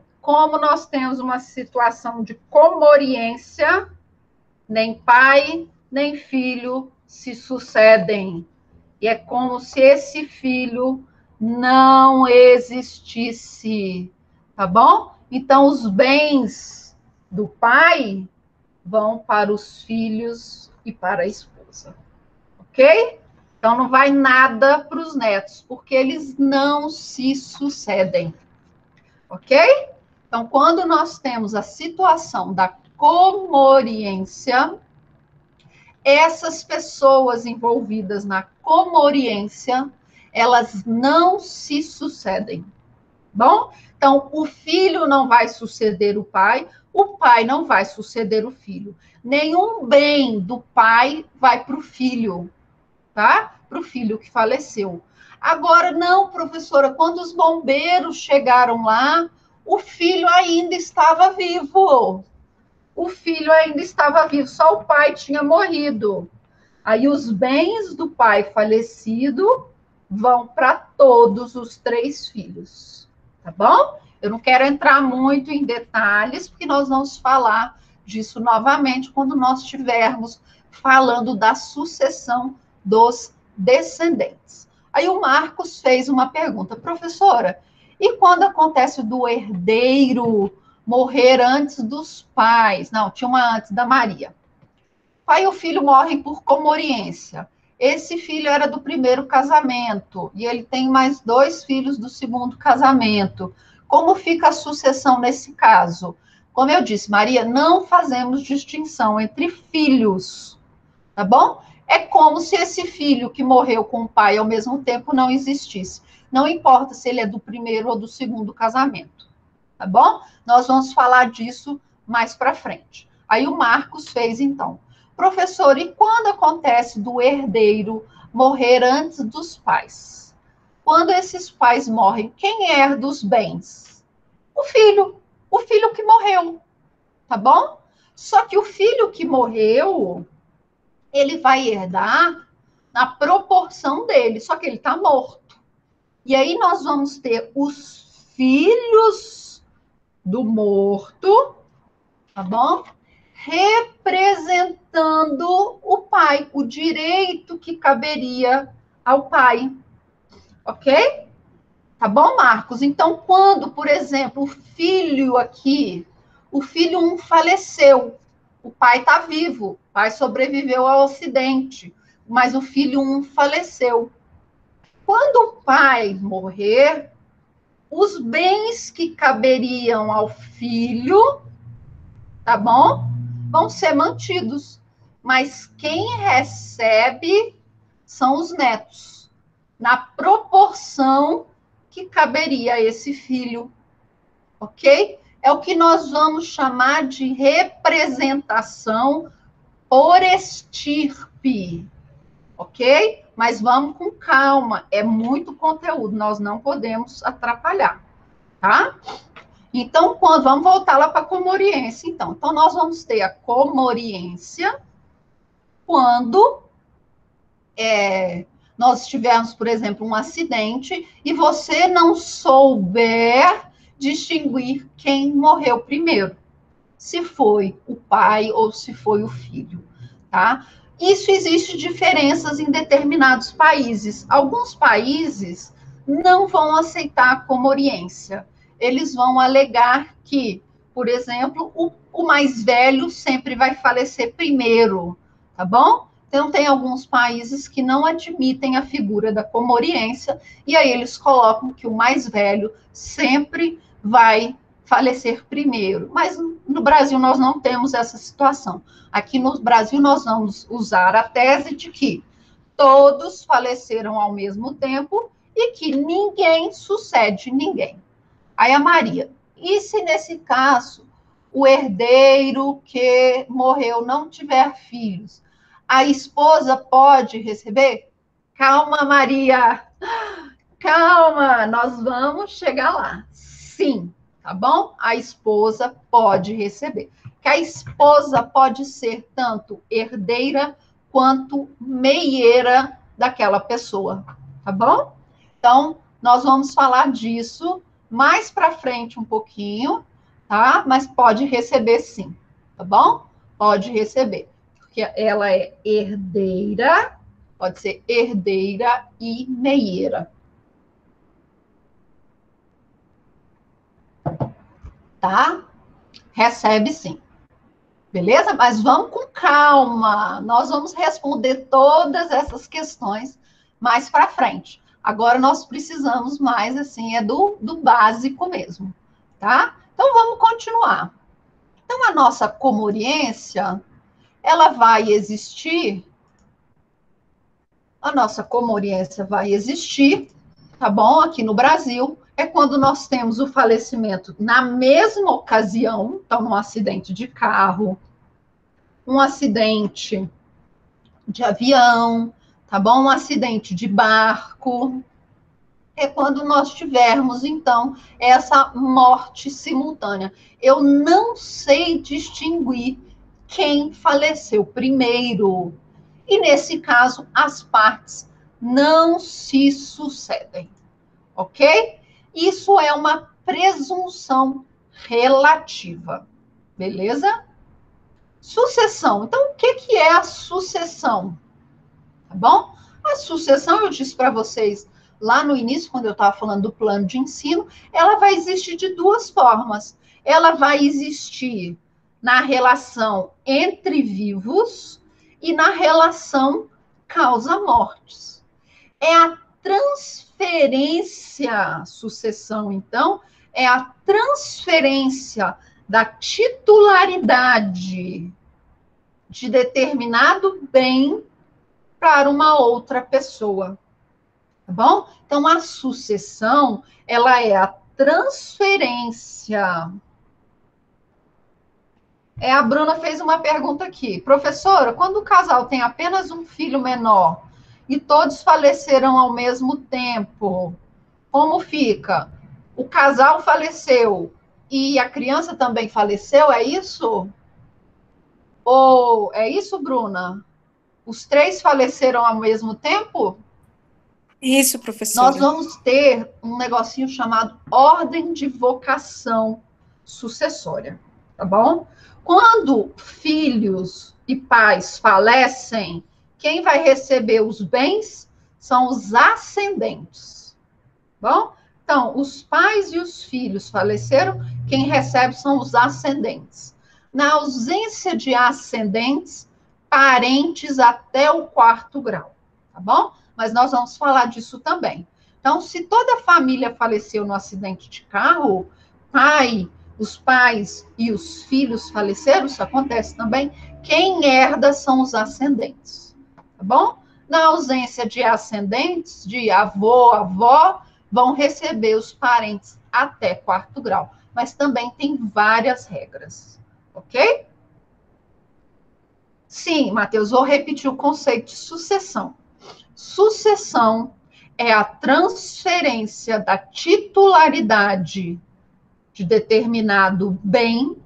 nós temos uma situação de comoriência, nem pai, nem filho se sucedem. E é como se esse filho não existisse, tá bom? Então, os bens do pai vão para os filhos e para a esposa, ok? Então, não vai nada para os netos, porque eles não se sucedem, ok? Então, quando nós temos a situação da comoriência, essas pessoas envolvidas na comoriência, elas não se sucedem, bom? Então, o filho não vai suceder o pai, o pai não vai suceder o filho. Nenhum bem do pai vai para o filho, tá? Para o filho que faleceu. Agora, não, professora, quando os bombeiros chegaram lá, o filho ainda estava vivo. O filho ainda estava vivo, só o pai tinha morrido. Aí os bens do pai falecido vão para todos os 3 filhos, tá bom? Eu não quero entrar muito em detalhes, porque nós vamos falar disso novamente quando nós estivermos falando da sucessão dos descendentes. Aí o Marcos fez uma pergunta, professora, e quando acontece do herdeiro morrer antes dos pais? Não, tinha uma antes da Maria. Pai e o filho morrem por comoriência. Esse filho era do primeiro casamento e ele tem mais 2 filhos do segundo casamento. Como fica a sucessão nesse caso? Como eu disse, Maria, não fazemos distinção entre filhos, tá bom? É como se esse filho que morreu com o pai ao mesmo tempo não existisse. Não importa se ele é do primeiro ou do segundo casamento, tá bom? Nós vamos falar disso mais para frente. Aí o Marcos fez então. Professor, e quando acontece do herdeiro morrer antes dos pais? Quando esses pais morrem, quem herda os bens? O filho que morreu, tá bom? Só que o filho que morreu, ele vai herdar na proporção dele, só que ele está morto. E aí nós vamos ter os filhos do morto, tá bom? Representando o pai, o direito que caberia ao pai, ok? Tá bom, Marcos? Então, quando, por exemplo, o filho aqui, o filho 1 faleceu, o pai está vivo, o pai sobreviveu ao acidente, mas o filho 1 faleceu. Quando o pai morrer, os bens que caberiam ao filho, tá bom? Vão ser mantidos. Mas quem recebe são os netos, na proporção que caberia a esse filho, ok? É o que nós vamos chamar de representação por estirpe, ok? Mas vamos com calma, é muito conteúdo, nós não podemos atrapalhar, tá? Então, vamos voltar lá para a comoriência, então. Então, nós vamos ter a comoriência quando nós tivermos, por exemplo, um acidente e você não souber distinguir quem morreu primeiro, se foi o pai ou se foi o filho, tá? Isso existe diferenças em determinados países. Alguns países não vão aceitar a comoriência. Eles vão alegar que, por exemplo, o mais velho sempre vai falecer primeiro, tá bom? Então, tem alguns países que não admitem a figura da comoriência, e aí eles colocam que o mais velho sempre vai falecer primeiro. Mas no Brasil nós não temos essa situação. Aqui no Brasil nós vamos usar a tese de que todos faleceram ao mesmo tempo e que ninguém sucede ninguém. Aí a Maria, e se nesse caso o herdeiro que morreu não tiver filhos, a esposa pode receber? Calma, Maria, calma, nós vamos chegar lá. Sim, tá bom? A esposa pode receber. Que a esposa pode ser tanto herdeira quanto meieira daquela pessoa, tá bom? Então, nós vamos falar disso mais para frente um pouquinho, tá? Mas pode receber sim, tá bom? Pode receber, porque ela é herdeira, pode ser herdeira e meieira. Tá? Recebe sim. Beleza? Mas vamos com calma. Nós vamos responder todas essas questões mais para frente. Agora nós precisamos mais, assim, do básico mesmo, tá? Então vamos continuar. Então a nossa comoriência, ela vai existir, a nossa comoriência vai existir, tá bom? Aqui no Brasil, é quando nós temos o falecimento na mesma ocasião, então, um acidente de carro, um acidente de avião, tá bom? Um acidente de barco. É quando nós tivermos, então, essa morte simultânea. Eu não sei distinguir quem faleceu primeiro. E, nesse caso, as partes não se sucedem, ok? Isso é uma presunção relativa, beleza? Sucessão. Então, o que é a sucessão? Tá bom? A sucessão, eu disse para vocês lá no início, quando eu estava falando do plano de ensino, ela vai existir de duas formas. Ela vai existir na relação entre vivos e na relação causa-mortes. É a transferência, sucessão, então, é a transferência da titularidade de determinado bem para uma outra pessoa, tá bom? Então, a sucessão, ela é a transferência. A Bruna fez uma pergunta aqui. Professora, quando o casal tem apenas um filho menor e todos faleceram ao mesmo tempo, como fica? O casal faleceu e a criança também faleceu, é isso? Ou é isso, Bruna? Os três faleceram ao mesmo tempo? Isso, Nós professora. vamos ter um negocinho chamado ordem de vocação sucessória, tá bom? Quando filhos e pais falecem, quem vai receber os bens são os ascendentes, bom? Então, os pais e os filhos faleceram, quem recebe são os ascendentes. Na ausência de ascendentes, parentes até o 4º grau, tá bom? Mas nós vamos falar disso também. Então, se toda a família faleceu no acidente de carro, os pais e os filhos faleceram, isso acontece também, quem herda são os ascendentes, tá bom? Na ausência de ascendentes, de avô, avó, vão receber os parentes até 4º grau. Mas também tem várias regras, ok? Sim, Matheus, vou repetir o conceito de sucessão. Sucessão é a transferência da titularidade de determinado bem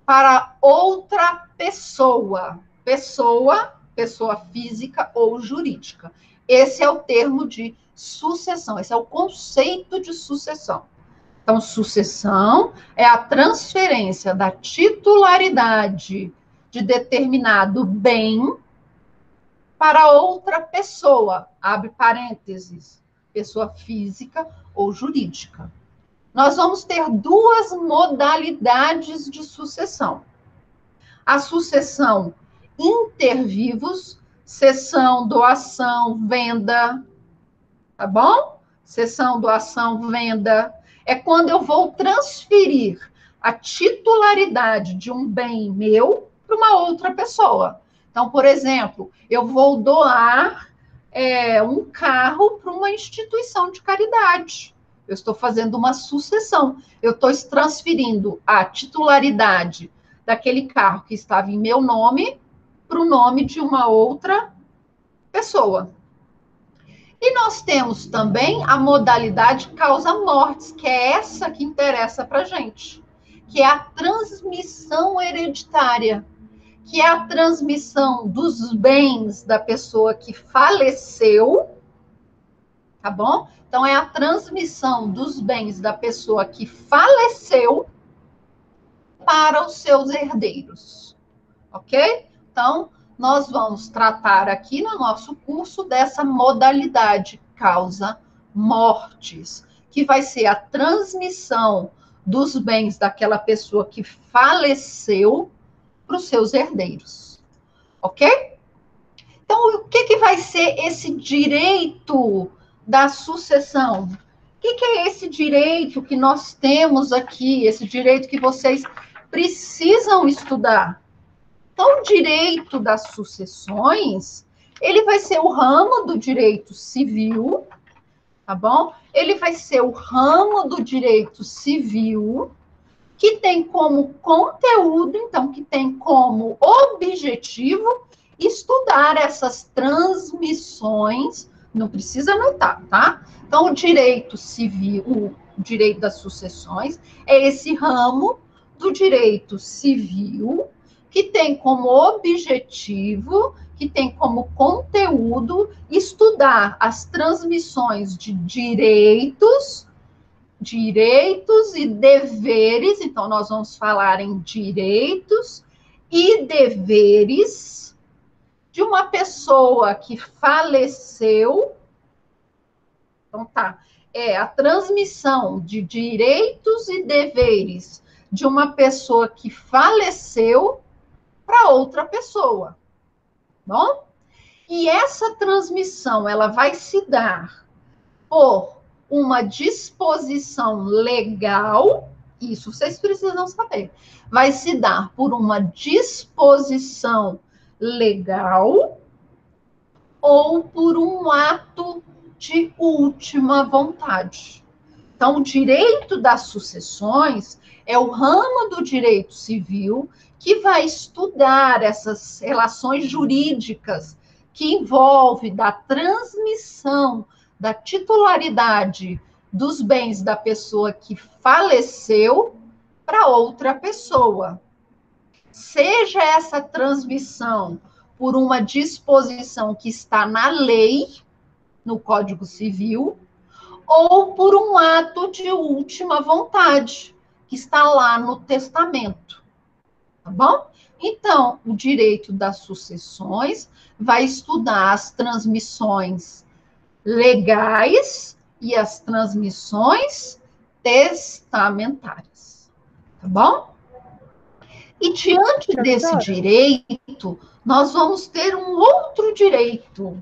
para outra pessoa. Pessoa física ou jurídica. Esse é o termo de sucessão, esse é o conceito de sucessão. Então, sucessão é a transferência da titularidade de determinado bem para outra pessoa, abre parênteses, pessoa física ou jurídica. Nós vamos ter duas modalidades de sucessão. A sucessão intervivos, cessão, doação, venda, tá bom? Cessão, doação, venda. É quando eu vou transferir a titularidade de um bem meu para uma outra pessoa. Então, por exemplo, eu vou doar um carro para uma instituição de caridade. Eu estou fazendo uma sucessão. Eu estou transferindo a titularidade daquele carro que estava em meu nome para o nome de uma outra pessoa. E nós temos também a modalidade causa-mortes, que é essa que interessa para a gente, que é a transmissão hereditária, que é a transmissão dos bens da pessoa que faleceu, tá bom? Então, é a transmissão dos bens da pessoa que faleceu para os seus herdeiros, ok? Então, nós vamos tratar aqui no nosso curso dessa modalidade causa-mortes, que vai ser a transmissão dos bens daquela pessoa que faleceu para os seus herdeiros, ok? Então, o que vai ser esse direito da sucessão? O que é esse direito que nós temos aqui, esse direito que vocês precisam estudar? Então, o direito das sucessões, ele vai ser o ramo do direito civil, tá bom? Ele vai ser o ramo do direito civil, que tem como conteúdo, então, que tem como objetivo estudar essas transmissões, não precisa anotar, tá? Então, o direito civil, o direito das sucessões, é esse ramo do direito civil que tem como objetivo, que tem como conteúdo estudar as transmissões de direitos e deveres, então nós vamos falar em direitos e deveres de uma pessoa que faleceu. Então tá, é a transmissão de direitos e deveres de uma pessoa que faleceu para outra pessoa, bom? E essa transmissão, ela vai se dar por uma disposição legal, isso vocês precisam saber, vai se dar por uma disposição legal ou por um ato de última vontade. Então, o direito das sucessões é o ramo do direito civil que vai estudar essas relações jurídicas que envolve da transmissão da titularidade dos bens da pessoa que faleceu para outra pessoa. Seja essa transmissão por uma disposição que está na lei, no Código Civil, ou por um ato de última vontade, que está lá no testamento. Tá bom? Então, o direito das sucessões vai estudar as transmissões legais e as transmissões testamentárias. Tá bom? E diante desse direito, nós vamos ter um outro direito,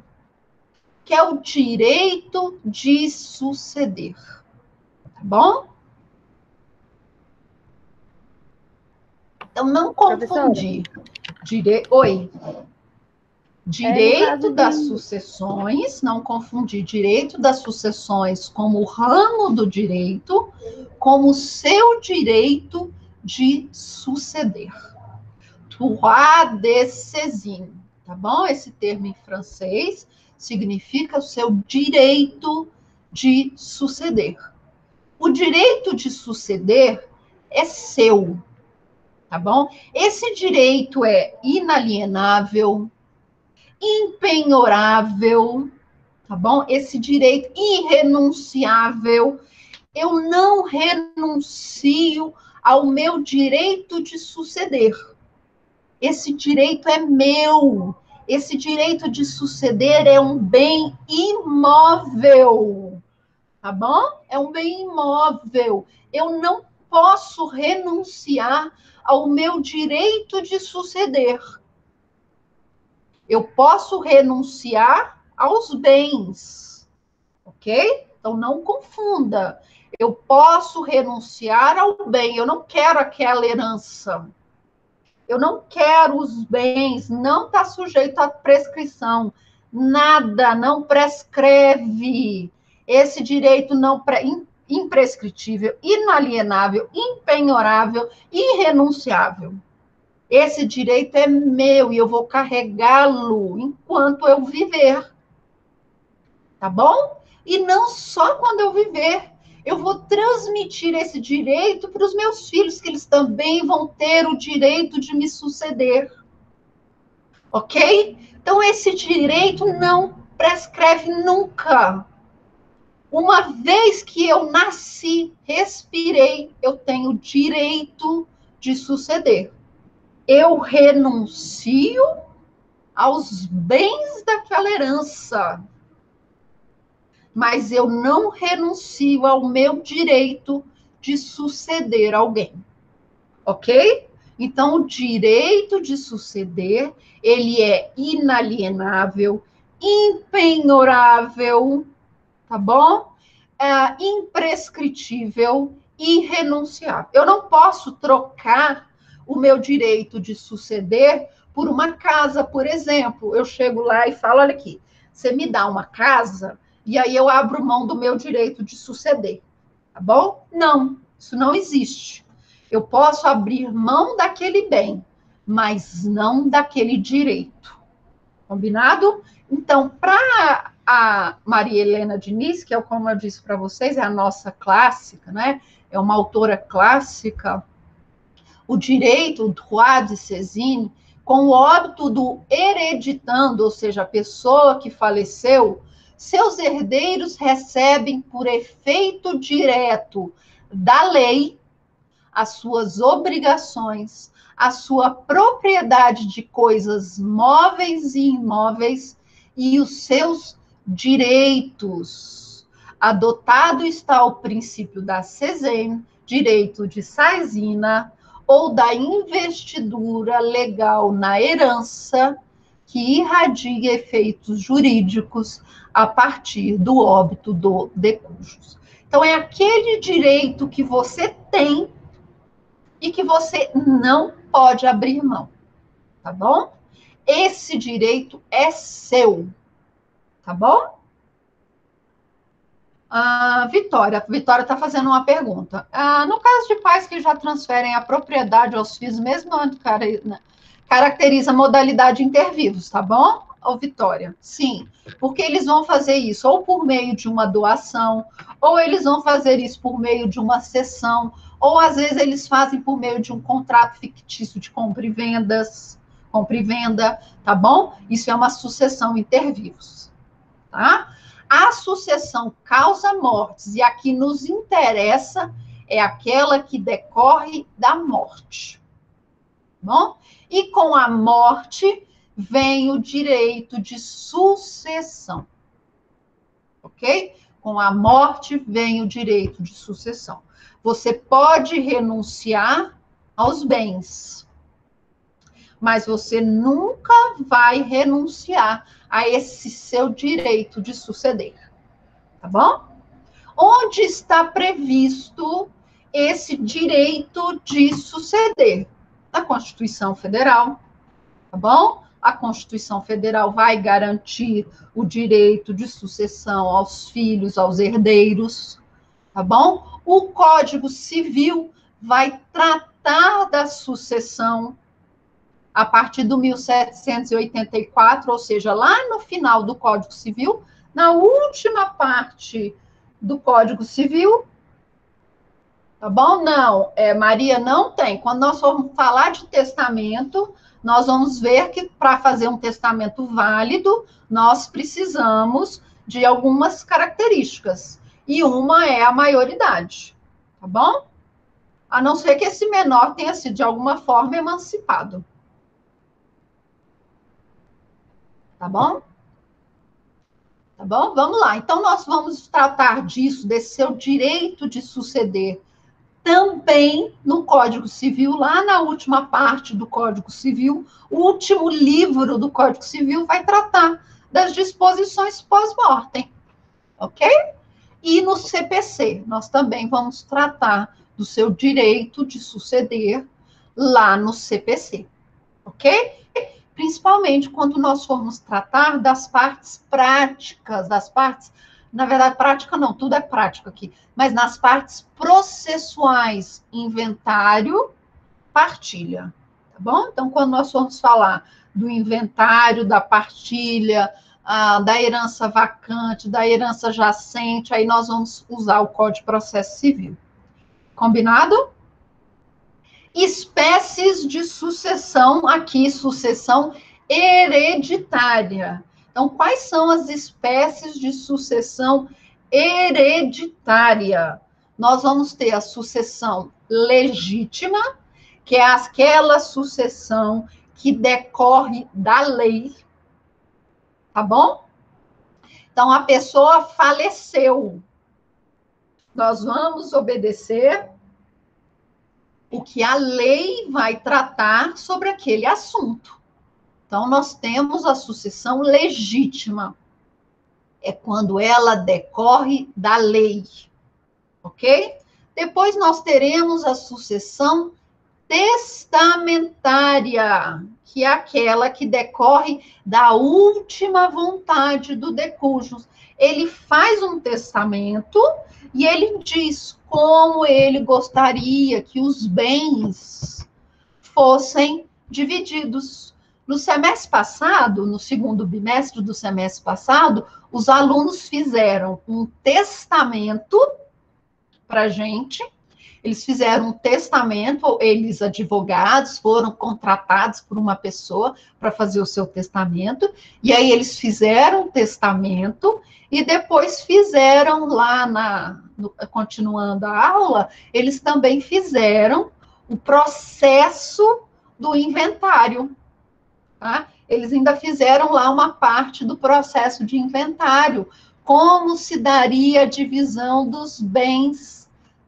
que é o direito de suceder. Tá bom? Então, não confundir. Oi. Direito das sucessões, não confundir direito das sucessões como o ramo do direito, como o seu direito de suceder. Droit de saisine, tá bom? Esse termo em francês significa o seu direito de suceder. O direito de suceder é seu, tá bom? Esse direito é inalienável, impenhorável, tá bom? Esse direito irrenunciável. Eu não renuncio ao meu direito de suceder. Esse direito é meu. Esse direito de suceder é um bem imóvel, tá bom? É um bem imóvel. Eu não posso renunciar ao meu direito de suceder. Eu posso renunciar aos bens, ok? Então, não confunda. Eu posso renunciar ao bem. Eu não quero aquela herança. Eu não quero os bens. Não está sujeito à prescrição. Nada não prescreve. Esse direito não imprescritível, inalienável, impenhorável, irrenunciável. Esse direito é meu e eu vou carregá-lo enquanto eu viver. Tá bom? E não só quando eu viver. Eu vou transmitir esse direito para os meus filhos, que eles também vão ter o direito de me suceder. Ok? Então, esse direito não prescreve nunca. Uma vez que eu nasci, respirei, eu tenho direito de suceder. Eu renuncio aos bens daquela herança, mas eu não renuncio ao meu direito de suceder alguém, ok? Então, o direito de suceder, ele é inalienável, impenhorável, tá bom? Imprescritível, irrenunciável. Eu não posso trocar o meu direito de suceder por uma casa, por exemplo. Eu chego lá e falo, olha aqui, você me dá uma casa e aí eu abro mão do meu direito de suceder, tá bom? Não, isso não existe. Eu posso abrir mão daquele bem, mas não daquele direito. Combinado? Então, para a Maria Helena Diniz, que é, como eu disse para vocês, é a nossa clássica, né? É uma autora clássica, o direito, o droit de saisine, com o óbito do hereditando, ou seja, a pessoa que faleceu, seus herdeiros recebem por efeito direto da lei as suas obrigações, a sua propriedade de coisas móveis e imóveis e os seus direitos. Adotado está o princípio da seisin, direito de saisina, ou da investidura legal na herança, que irradia efeitos jurídicos a partir do óbito do decujus. Então, é aquele direito que você tem e que você não pode abrir mão, tá bom? Esse direito é seu, tá bom? Vitória está fazendo uma pergunta. No caso de pais que já transferem a propriedade aos filhos, mesmo antes, caracteriza a modalidade inter vivos, tá bom? Ô, Vitória, sim, porque eles vão fazer isso ou por meio de uma doação, ou eles vão fazer isso por meio de uma cessão, ou às vezes eles fazem por meio de um contrato fictício de compra e venda, tá bom? Isso é uma sucessão inter vivos, tá? A sucessão causa mortes, e a que nos interessa é aquela que decorre da morte. Bom? E com a morte vem o direito de sucessão. Ok? Com a morte vem o direito de sucessão. Você pode renunciar aos bens, mas você nunca vai renunciar a esse seu direito de suceder. Tá bom? Onde está previsto esse direito de suceder? Na Constituição Federal, tá bom? A Constituição Federal vai garantir o direito de sucessão aos filhos, aos herdeiros, tá bom? O Código Civil vai tratar da sucessão a partir do 1784, ou seja, lá no final do Código Civil, na última parte do Código Civil, tá bom? Não, Maria, não tem. Quando nós formos falar de testamento, nós vamos ver que para fazer um testamento válido, nós precisamos de algumas características. E uma é a maioridade, tá bom? A não ser que esse menor tenha sido de alguma forma emancipado. Tá bom? Tá bom? Vamos lá. Então, nós vamos tratar disso, desse seu direito de suceder, também no Código Civil, lá na última parte do Código Civil, o último livro do Código Civil vai tratar das disposições pós-mortem, ok? E no CPC, nós também vamos tratar do seu direito de suceder lá no CPC, ok? Principalmente quando nós formos tratar das partes práticas, na verdade, prática não, tudo é prática aqui, mas nas partes processuais, inventário, partilha, tá bom? Então, quando nós formos falar do inventário, da partilha, da herança vacante, da herança jacente, aí nós vamos usar o Código de Processo Civil. Combinado? Espécies de sucessão, aqui, sucessão hereditária. Então, quais são as espécies de sucessão hereditária? Nós vamos ter a sucessão legítima, que é aquela sucessão que decorre da lei, tá bom? Então, a pessoa faleceu. Nós vamos obedecer o que a lei vai tratar sobre aquele assunto. Então, nós temos a sucessão legítima. É quando ela decorre da lei. Ok? Depois nós teremos a sucessão testamentária, que é aquela que decorre da última vontade do decujus. Ele faz um testamento e ele diz como ele gostaria que os bens fossem divididos. No semestre passado, no segundo bimestre do semestre passado, os alunos fizeram um testamento para a gente. Eles fizeram um testamento, eles, advogados, foram contratados por uma pessoa para fazer o seu testamento, e aí eles fizeram um testamento, e depois fizeram lá, continuando a aula, eles também fizeram o processo do inventário, tá? Eles ainda fizeram lá uma parte do processo de inventário, como se daria a divisão dos bens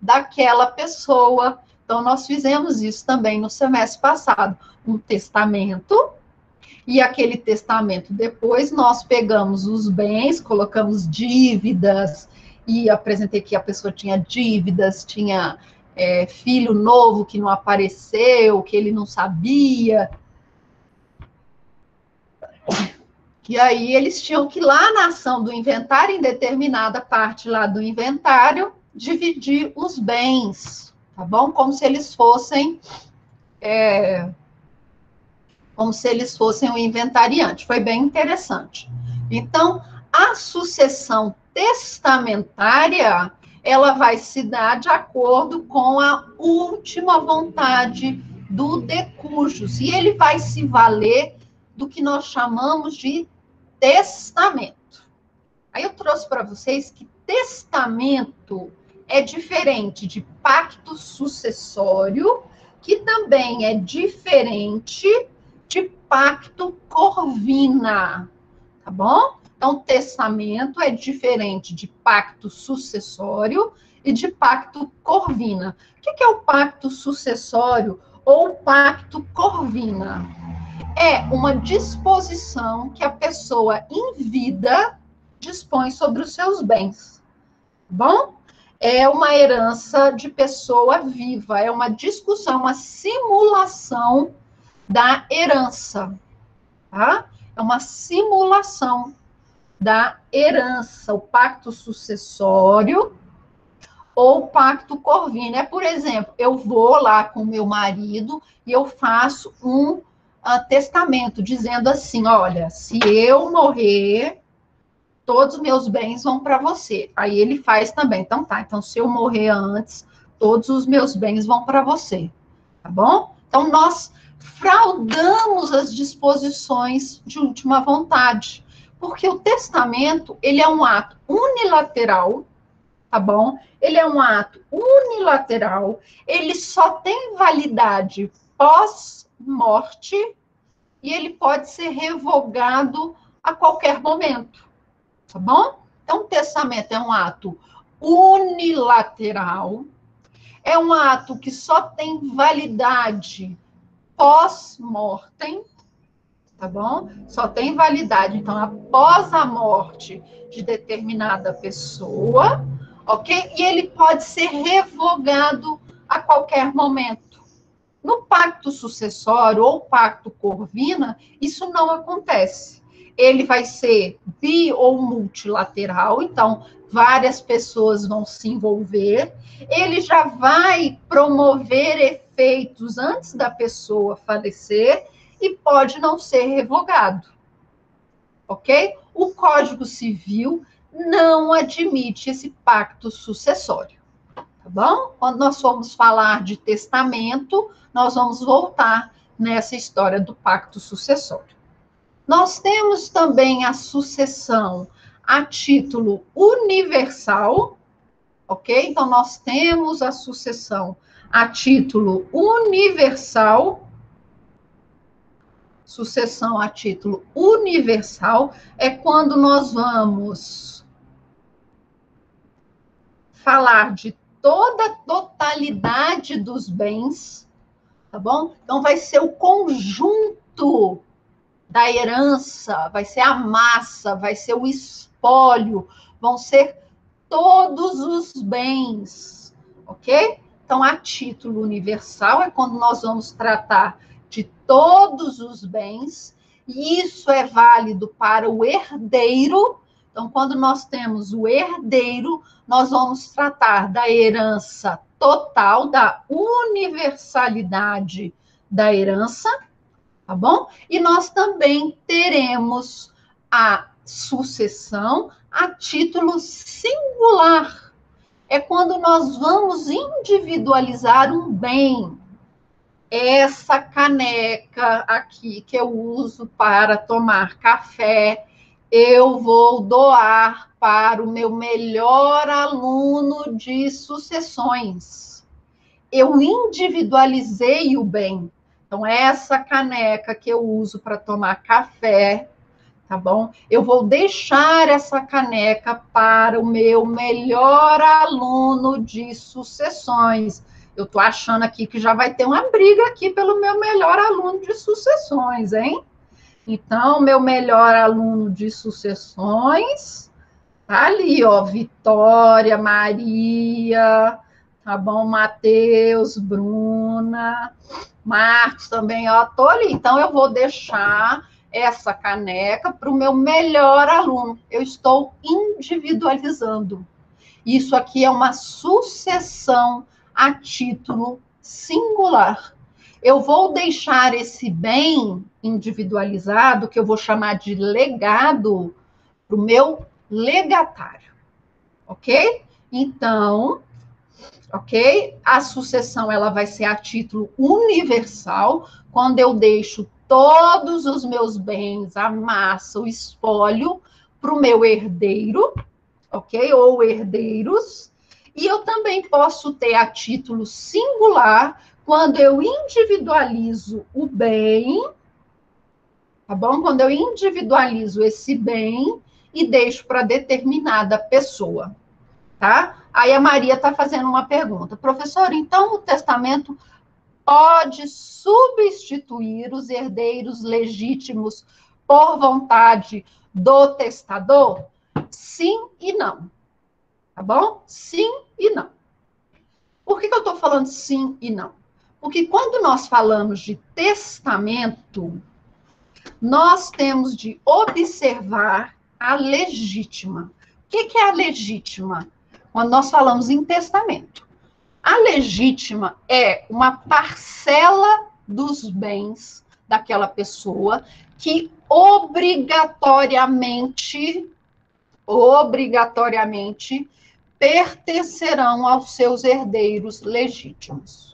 daquela pessoa. Então, nós fizemos isso também no semestre passado, um testamento, e aquele testamento, depois nós pegamos os bens, colocamos dívidas, e apresentei que a pessoa tinha dívidas, tinha filho novo que não apareceu, que ele não sabia. E aí eles tinham que ir lá na ação do inventário, em determinada parte lá do inventário, dividir os bens, tá bom? Como se eles fossem o inventariante. Foi bem interessante. Então, a sucessão testamentária, ela vai se dar de acordo com a última vontade do decujus, e ele vai se valer do que nós chamamos de testamento. Aí eu trouxe para vocês que testamento é diferente de pacto sucessório, que também é diferente de pacto corvina, tá bom? Então, testamento é diferente de pacto sucessório e de pacto corvina. O que é o pacto sucessório ou pacto corvina? É uma disposição que a pessoa em vida dispõe sobre os seus bens, bom? É uma herança de pessoa viva, é uma discussão, uma simulação da herança, tá? É uma simulação da herança, o pacto sucessório ou pacto corvino. É, por exemplo, eu vou lá com meu marido e eu faço um testamento, dizendo assim, olha, se eu morrer, todos os meus bens vão para você. Aí ele faz também, então tá, então se eu morrer antes, todos os meus bens vão para você, tá bom? Então nós fraudamos as disposições de última vontade, porque o testamento, ele é um ato unilateral, tá bom? Ele é um ato unilateral, ele só tem validade pós-morte e ele pode ser revogado a qualquer momento, tá bom? Então, o testamento é um ato unilateral, é um ato que só tem validade pós-mortem, tá bom? Só tem validade, então, após a morte de determinada pessoa, ok? E ele pode ser revogado a qualquer momento. No pacto sucessório ou pacto corvina, isso não acontece. Ele vai ser bi ou multilateral, então várias pessoas vão se envolver. Ele já vai promover efeitos antes da pessoa falecer e pode não ser revogado, ok? O Código Civil não admite esse pacto sucessório, tá bom? Quando nós formos falar de testamento, nós vamos voltar nessa história do pacto sucessório. Nós temos também a sucessão a título universal, ok? Então, nós temos a sucessão a título universal. Sucessão a título universal é quando nós vamos falar de toda a totalidade dos bens, tá bom? Então, vai ser o conjunto da herança, vai ser a massa, vai ser o espólio, vão ser todos os bens, ok? Então, a título universal é quando nós vamos tratar de todos os bens, e isso é válido para o herdeiro. Então, quando nós temos o herdeiro, nós vamos tratar da herança total, da universalidade da herança, tá bom? E nós também teremos a sucessão a título singular. É quando nós vamos individualizar um bem. Essa caneca aqui que eu uso para tomar café, eu vou doar para o meu melhor aluno de sucessões. Eu individualizei o bem. Então, essa caneca que eu uso para tomar café, tá bom? Eu vou deixar essa caneca para o meu melhor aluno de sucessões. Eu estou achando aqui que já vai ter uma briga aqui pelo meu melhor aluno de sucessões, hein? Então, meu melhor aluno de sucessões, tá ali, ó, Vitória, Maria, tá bom? Matheus, Bruna, Marcos também, ó, tô ali. Então, eu vou deixar essa caneca para o meu melhor aluno. Eu estou individualizando. Isso aqui é uma sucessão a título singular. Eu vou deixar esse bem individualizado, que eu vou chamar de legado, para o meu legatário. Ok? Então, ok? A sucessão ela vai ser a título universal, quando eu deixo todos os meus bens, a massa, o espólio, para o meu herdeiro, ok? Ou herdeiros. E eu também posso ter a título singular, quando eu individualizo o bem, tá bom? Quando eu individualizo esse bem e deixo para determinada pessoa, tá? Aí a Maria está fazendo uma pergunta. Professor, então o testamento pode substituir os herdeiros legítimos por vontade do testador? Sim e não. Tá bom? Sim e não. Por que eu estou falando sim e não? Porque quando nós falamos de testamento, nós temos de observar a legítima. O que é a legítima? Quando nós falamos em testamento. A legítima é uma parcela dos bens daquela pessoa que obrigatoriamente pertencerão aos seus herdeiros legítimos.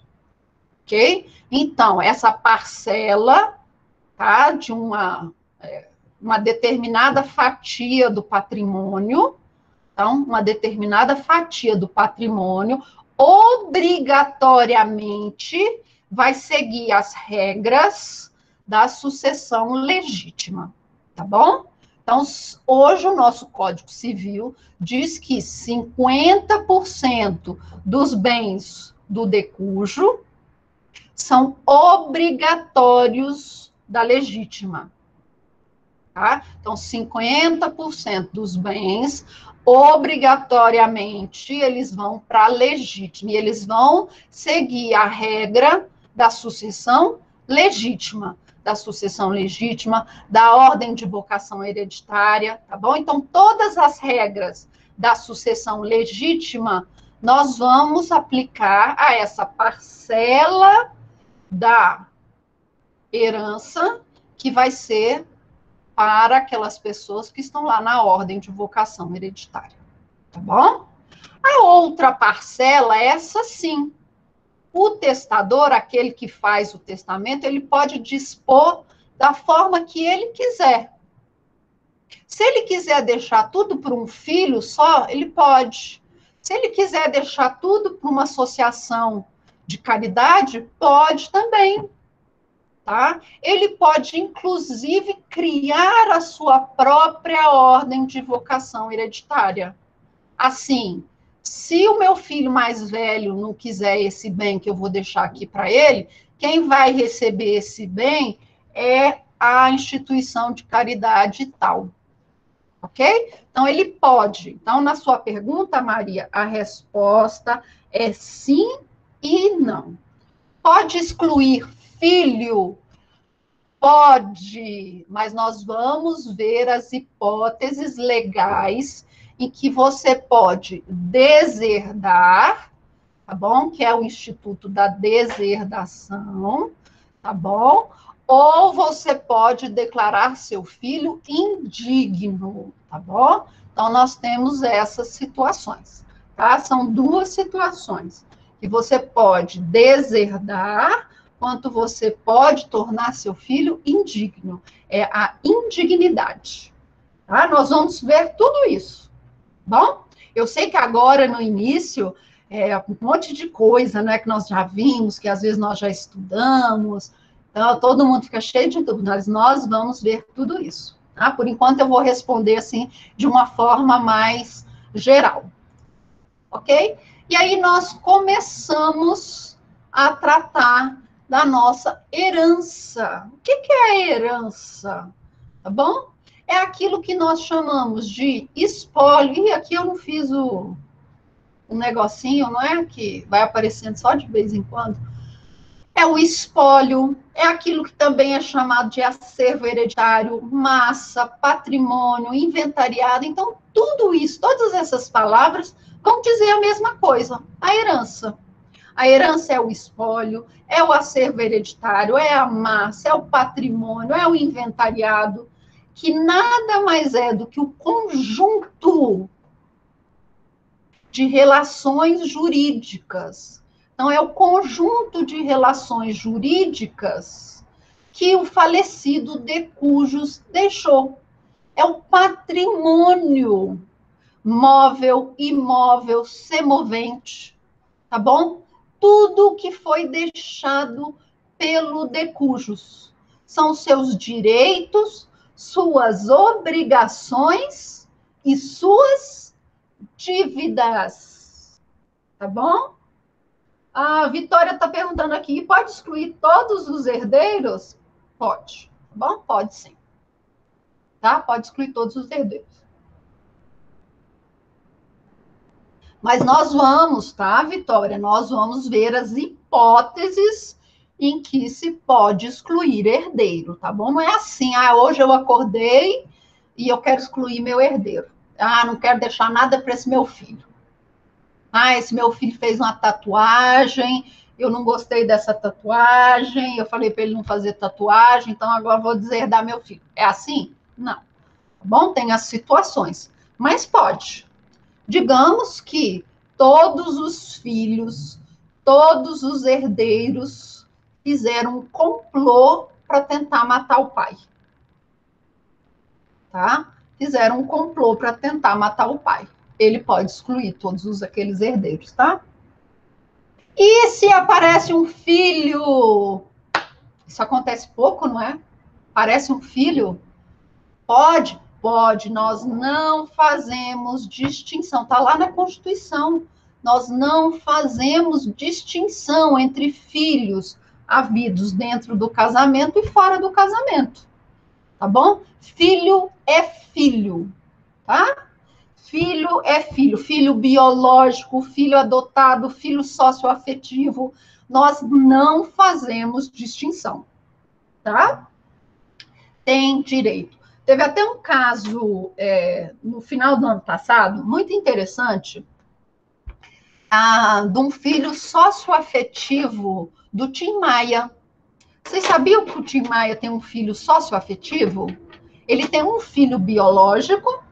Ok? Então, essa parcela, tá, de uma determinada fatia do patrimônio, então, uma determinada fatia do patrimônio, obrigatoriamente vai seguir as regras da sucessão legítima, tá bom? Então, hoje o nosso Código Civil diz que 50% dos bens do decújo são obrigatórios da legítima. Tá? Então, 50% dos bens, obrigatoriamente, eles vão para a legítima. E eles vão seguir a regra da sucessão legítima. Da ordem de vocação hereditária, tá bom? Então, todas as regras da sucessão legítima, nós vamos aplicar a essa parcela da herança que vai ser para aquelas pessoas que estão lá na ordem de vocação hereditária, tá bom? A outra parcela, essa sim, o testador, aquele que faz o testamento, ele pode dispor da forma que ele quiser. Se ele quiser deixar tudo para um filho só, ele pode. Se ele quiser deixar tudo para uma associação de caridade, pode também. Tá? Ele pode, inclusive, criar a sua própria ordem de vocação hereditária. Assim, se o meu filho mais velho não quiser esse bem que eu vou deixar aqui para ele, quem vai receber esse bem é a instituição de caridade tal. Ok? Então, ele pode. Então, na sua pergunta, Maria, a resposta é sim e não. Pode excluir filho Pode, mas nós vamos ver as hipóteses legais em que você pode deserdar, tá bom? Que é o Instituto da Deserdação, tá bom? Ou você pode declarar seu filho indigno, tá bom? Então, nós temos essas situações, tá? São duas situações, que você pode deserdar, quanto você pode tornar seu filho indigno. É a indignidade, tá? Nós vamos ver tudo isso, bom? Eu sei que agora, no início, um monte de coisa, né, que nós já vimos, que às vezes nós já estudamos, então todo mundo fica cheio de dúvidas, nós vamos ver tudo isso, tá? Por enquanto eu vou responder assim, de uma forma mais geral, ok? E aí nós começamos a tratar da nossa herança. O que é a herança? Tá bom? É aquilo que nós chamamos de espólio. E aqui eu não fiz o negocinho, não é? Que vai aparecendo só de vez em quando. É o espólio, é aquilo que também é chamado de acervo hereditário, massa, patrimônio, inventariado. Então, tudo isso, todas essas palavras vão dizer a mesma coisa, a herança. A herança é o espólio, é o acervo hereditário, é a massa, é o patrimônio, é o inventariado, que nada mais é do que o conjunto de relações jurídicas. Então, é o conjunto de relações jurídicas que o falecido de cujos deixou. É o patrimônio móvel, imóvel, semovente, tá bom? Tudo que foi deixado pelo de cujos. São seus direitos, suas obrigações e suas dívidas. Tá bom? A Vitória está perguntando aqui, pode excluir todos os herdeiros? Pode, tá bom? Pode sim. Tá? Pode excluir todos os herdeiros. Mas nós vamos, tá, Vitória? Nós vamos ver as hipóteses em que se pode excluir herdeiro, tá bom? Não é assim, hoje eu acordei e eu quero excluir meu herdeiro. Não quero deixar nada para esse meu filho. Esse meu filho fez uma tatuagem, eu não gostei dessa tatuagem, eu falei para ele não fazer tatuagem, então agora vou deserdar meu filho. É assim? Não. Tá bom? Tem as situações, mas pode. Digamos que todos os filhos, todos os herdeiros fizeram um complô para tentar matar o pai. Tá? Fizeram um complô para tentar matar o pai. Ele pode excluir todos aqueles herdeiros, tá? E se aparece um filho? Isso acontece pouco, não é? Aparece um filho? Pode? Pode, nós não fazemos distinção, está lá na Constituição. Nós não fazemos distinção entre filhos havidos dentro do casamento e fora do casamento. Tá bom? Filho é filho, tá? Filho é filho, filho biológico, filho adotado, filho socioafetivo. Nós não fazemos distinção, tá? Tem direito. Teve até um caso no final do ano passado, muito interessante, de um filho socioafetivo do Tim Maia. Vocês sabiam que o Tim Maia tem um filho socioafetivo? Ele tem um filho biológico,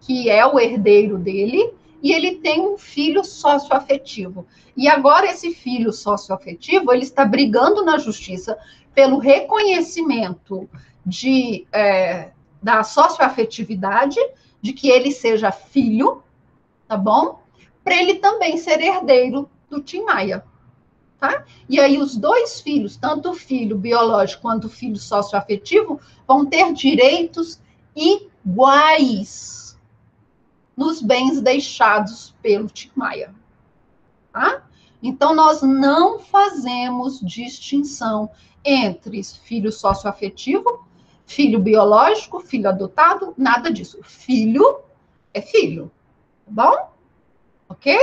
que é o herdeiro dele, e ele tem um filho socioafetivo. E agora esse filho socioafetivo, ele está brigando na justiça pelo reconhecimento da socioafetividade, de que ele seja filho, tá bom? Para ele também ser herdeiro do Tim Maia, tá? E aí os dois filhos, tanto o filho biológico quanto o filho socioafetivo, vão ter direitos iguais nos bens deixados pelo Tim Maia, tá? Então, nós não fazemos distinção entre filho socioafetivo, filho biológico, filho adotado, nada disso. Filho é filho, tá bom? Ok?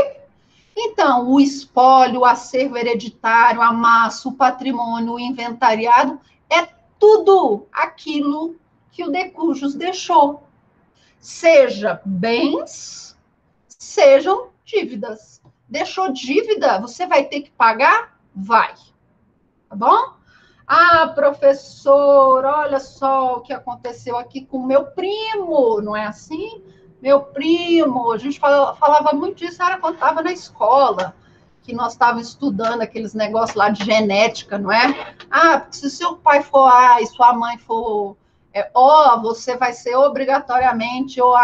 Então, o espólio, o acervo hereditário, a massa, o patrimônio, o inventariado, é tudo aquilo que o de cujus deixou. Seja bens, sejam dívidas. Deixou dívida, você vai ter que pagar? Vai. Tá bom? Ah, professor, olha só o que aconteceu aqui com meu primo, não é assim? Meu primo, a gente falava muito disso, era quando estava na escola, que nós estávamos estudando aqueles negócios lá de genética, não é? Ah, porque se seu pai for A e sua mãe for O, você vai ser obrigatoriamente O.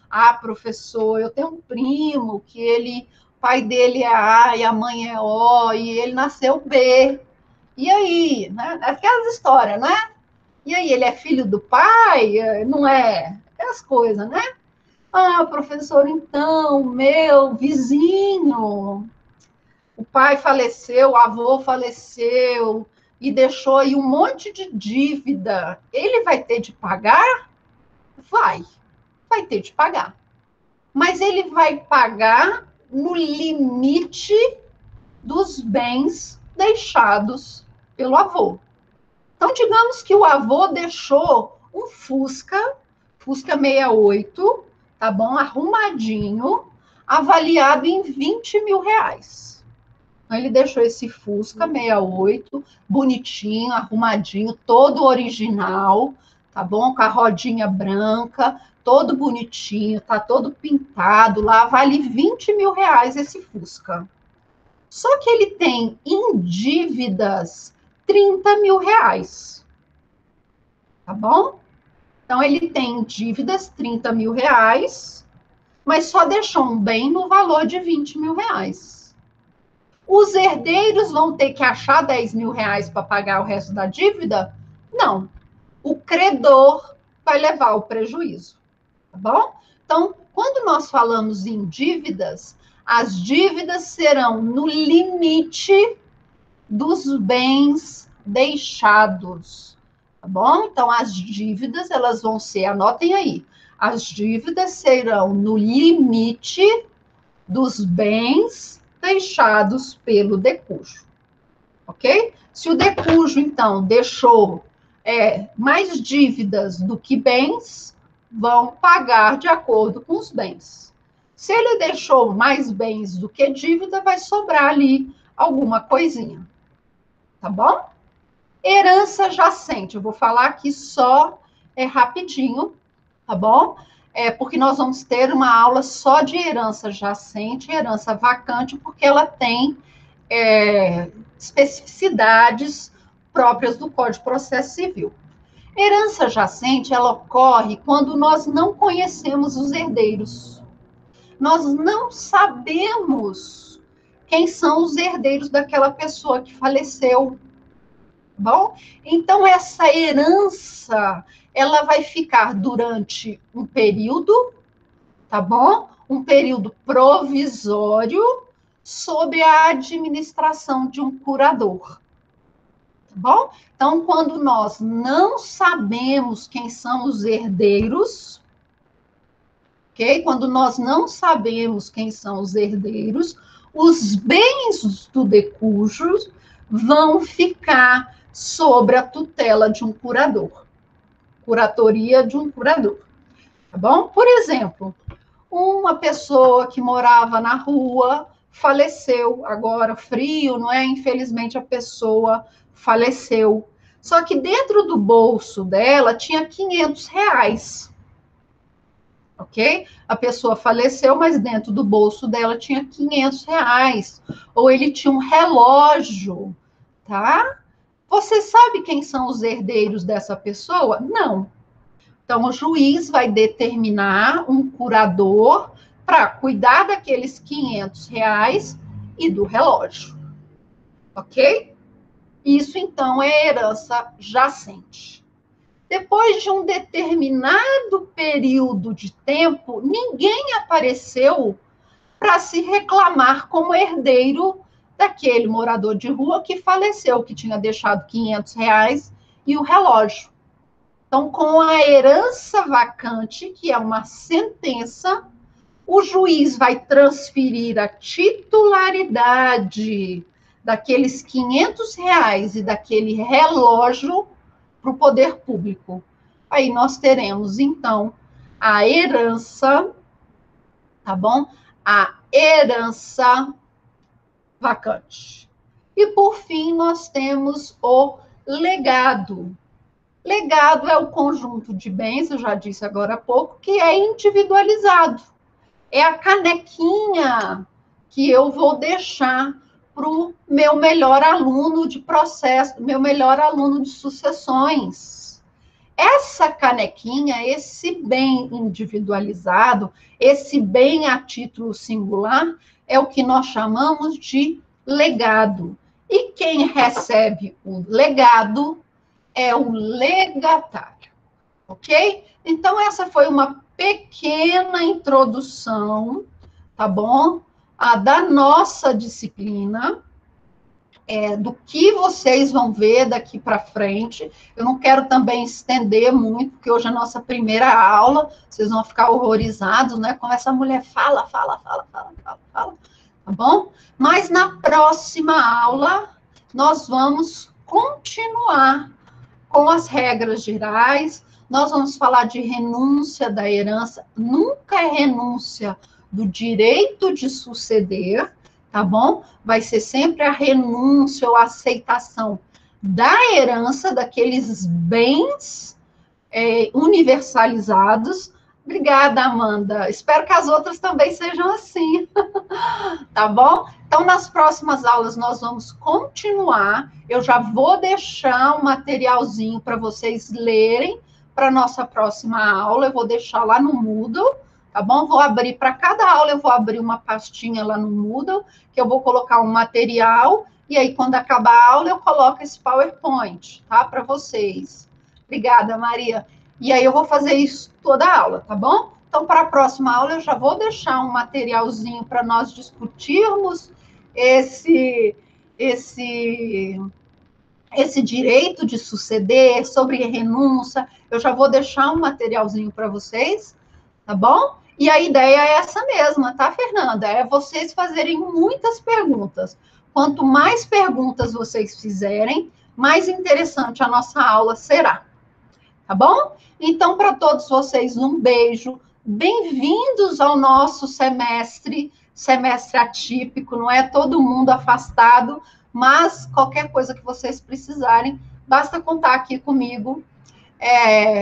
Ah, professor, eu tenho um primo que o pai dele é A e a mãe é O, e ele nasceu B. E aí, né? Aquelas histórias, né? E aí, ele é filho do pai? Não é? Aquelas coisas, né? Ah, professor, então, meu vizinho, o pai faleceu, o avô faleceu e deixou aí um monte de dívida. Ele vai ter de pagar? Vai ter de pagar. Mas ele vai pagar no limite dos bens deixados pelo avô. Então, digamos que o avô deixou um Fusca 68, tá bom? Arrumadinho, avaliado em 20 mil reais. Então, ele deixou esse Fusca 68, bonitinho, arrumadinho, todo original, tá bom? Com a rodinha branca, todo bonitinho, tá todo pintado lá, vale 20 mil reais esse Fusca. Só que ele tem em dívidas 30 mil reais. Tá bom? Então, ele tem dívidas 30 mil reais, mas só deixou um bem no valor de 20 mil reais. Os herdeiros vão ter que achar 10 mil reais para pagar o resto da dívida? Não. O credor vai levar o prejuízo. Tá bom? Então, quando nós falamos em dívidas, as dívidas serão no limite dos bens deixados, tá bom? Então, as dívidas, elas vão ser, anotem aí, as dívidas serão no limite dos bens deixados pelo decujo, ok? Se o decujo, então, deixou mais dívidas do que bens, vão pagar de acordo com os bens. Se ele deixou mais bens do que dívida, vai sobrar ali alguma coisinha. Tá bom? Herança jacente, eu vou falar aqui só rapidinho, tá bom? Porque nós vamos ter uma aula só de herança jacente e herança vacante, porque ela tem especificidades próprias do Código de Processo Civil. Herança jacente, ela ocorre quando nós não conhecemos os herdeiros. Nós não sabemos quem são os herdeiros daquela pessoa que faleceu. Bom, então essa herança, ela vai ficar durante um período, tá bom? Um período provisório sob a administração de um curador, tá bom? Então, quando nós não sabemos quem são os herdeiros, ok? Quando nós não sabemos quem são os herdeiros, os bens do decujo vão ficar sobre a tutela de um curador, curatoria de um curador, tá bom? Por exemplo, uma pessoa que morava na rua faleceu, agora frio, não é? Infelizmente a pessoa faleceu. Só que dentro do bolso dela tinha 500 reais, ok? A pessoa faleceu, mas dentro do bolso dela tinha 500 reais. Ou ele tinha um relógio, tá? Você sabe quem são os herdeiros dessa pessoa? Não. Então, o juiz vai determinar um curador para cuidar daqueles 500 reais e do relógio. Ok? Isso, então, é herança jacente. Depois de um determinado período de tempo, ninguém apareceu para se reclamar como herdeiro daquele morador de rua que faleceu, que tinha deixado 500 reais e o relógio. Então, com a herança vacante, que é uma sentença, o juiz vai transferir a titularidade daqueles R$ 500 e daquele relógio para o poder público. Aí nós teremos, então, a herança, tá bom? A herança vacante. E, por fim, nós temos o legado. Legado é o conjunto de bens, eu já disse agora há pouco, que é individualizado. É a canequinha que eu vou deixar para o meu melhor aluno de processo, meu melhor aluno de sucessões. Essa canequinha, esse bem individualizado, esse bem a título singular, é o que nós chamamos de legado. E quem recebe o legado é o legatário, ok? Então, essa foi uma pequena introdução, tá bom? Da nossa disciplina, do que vocês vão ver daqui para frente. Eu não quero também estender muito, porque hoje é a nossa primeira aula, vocês vão ficar horrorizados, né? Como essa mulher fala, tá bom? Mas na próxima aula, nós vamos continuar com as regras gerais, nós vamos falar de renúncia da herança, nunca é renúncia do direito de suceder, tá bom? Vai ser sempre a renúncia ou a aceitação da herança, daqueles bens universalizados. Obrigada, Amanda. Espero que as outras também sejam assim, tá bom? Então, nas próximas aulas, nós vamos continuar. Eu já vou deixar um materialzinho para vocês lerem para a nossa próxima aula. Eu vou deixar lá no Moodle, tá bom? Vou abrir para cada aula, eu vou abrir uma pastinha lá no Moodle, que eu vou colocar um material, e aí, quando acabar a aula, eu coloco esse PowerPoint, tá? Para vocês. Obrigada, Maria. E aí, eu vou fazer isso toda a aula, tá bom? Então, para a próxima aula, eu já vou deixar um materialzinho para nós discutirmos esse direito de suceder, sobre renúncia. Eu já vou deixar um materialzinho para vocês, tá bom? E a ideia é essa mesma, tá, Fernanda? É vocês fazerem muitas perguntas. Quanto mais perguntas vocês fizerem, mais interessante a nossa aula será. Tá bom? Então, para todos vocês, um beijo. Bem-vindos ao nosso semestre atípico, não é todo mundo afastado, mas qualquer coisa que vocês precisarem, basta contar aqui comigo.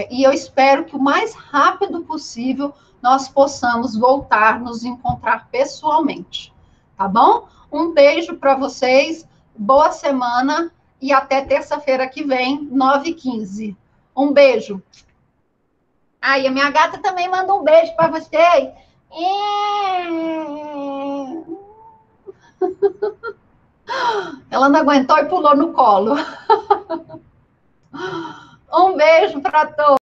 E eu espero que o mais rápido possível nós possamos voltar, nos encontrar pessoalmente. Tá bom? Um beijo para vocês, boa semana e até terça-feira que vem, 9h15. Um beijo. Aí, a minha gata também manda um beijo para vocês. Ela não aguentou e pulou no colo. Um beijo para todos.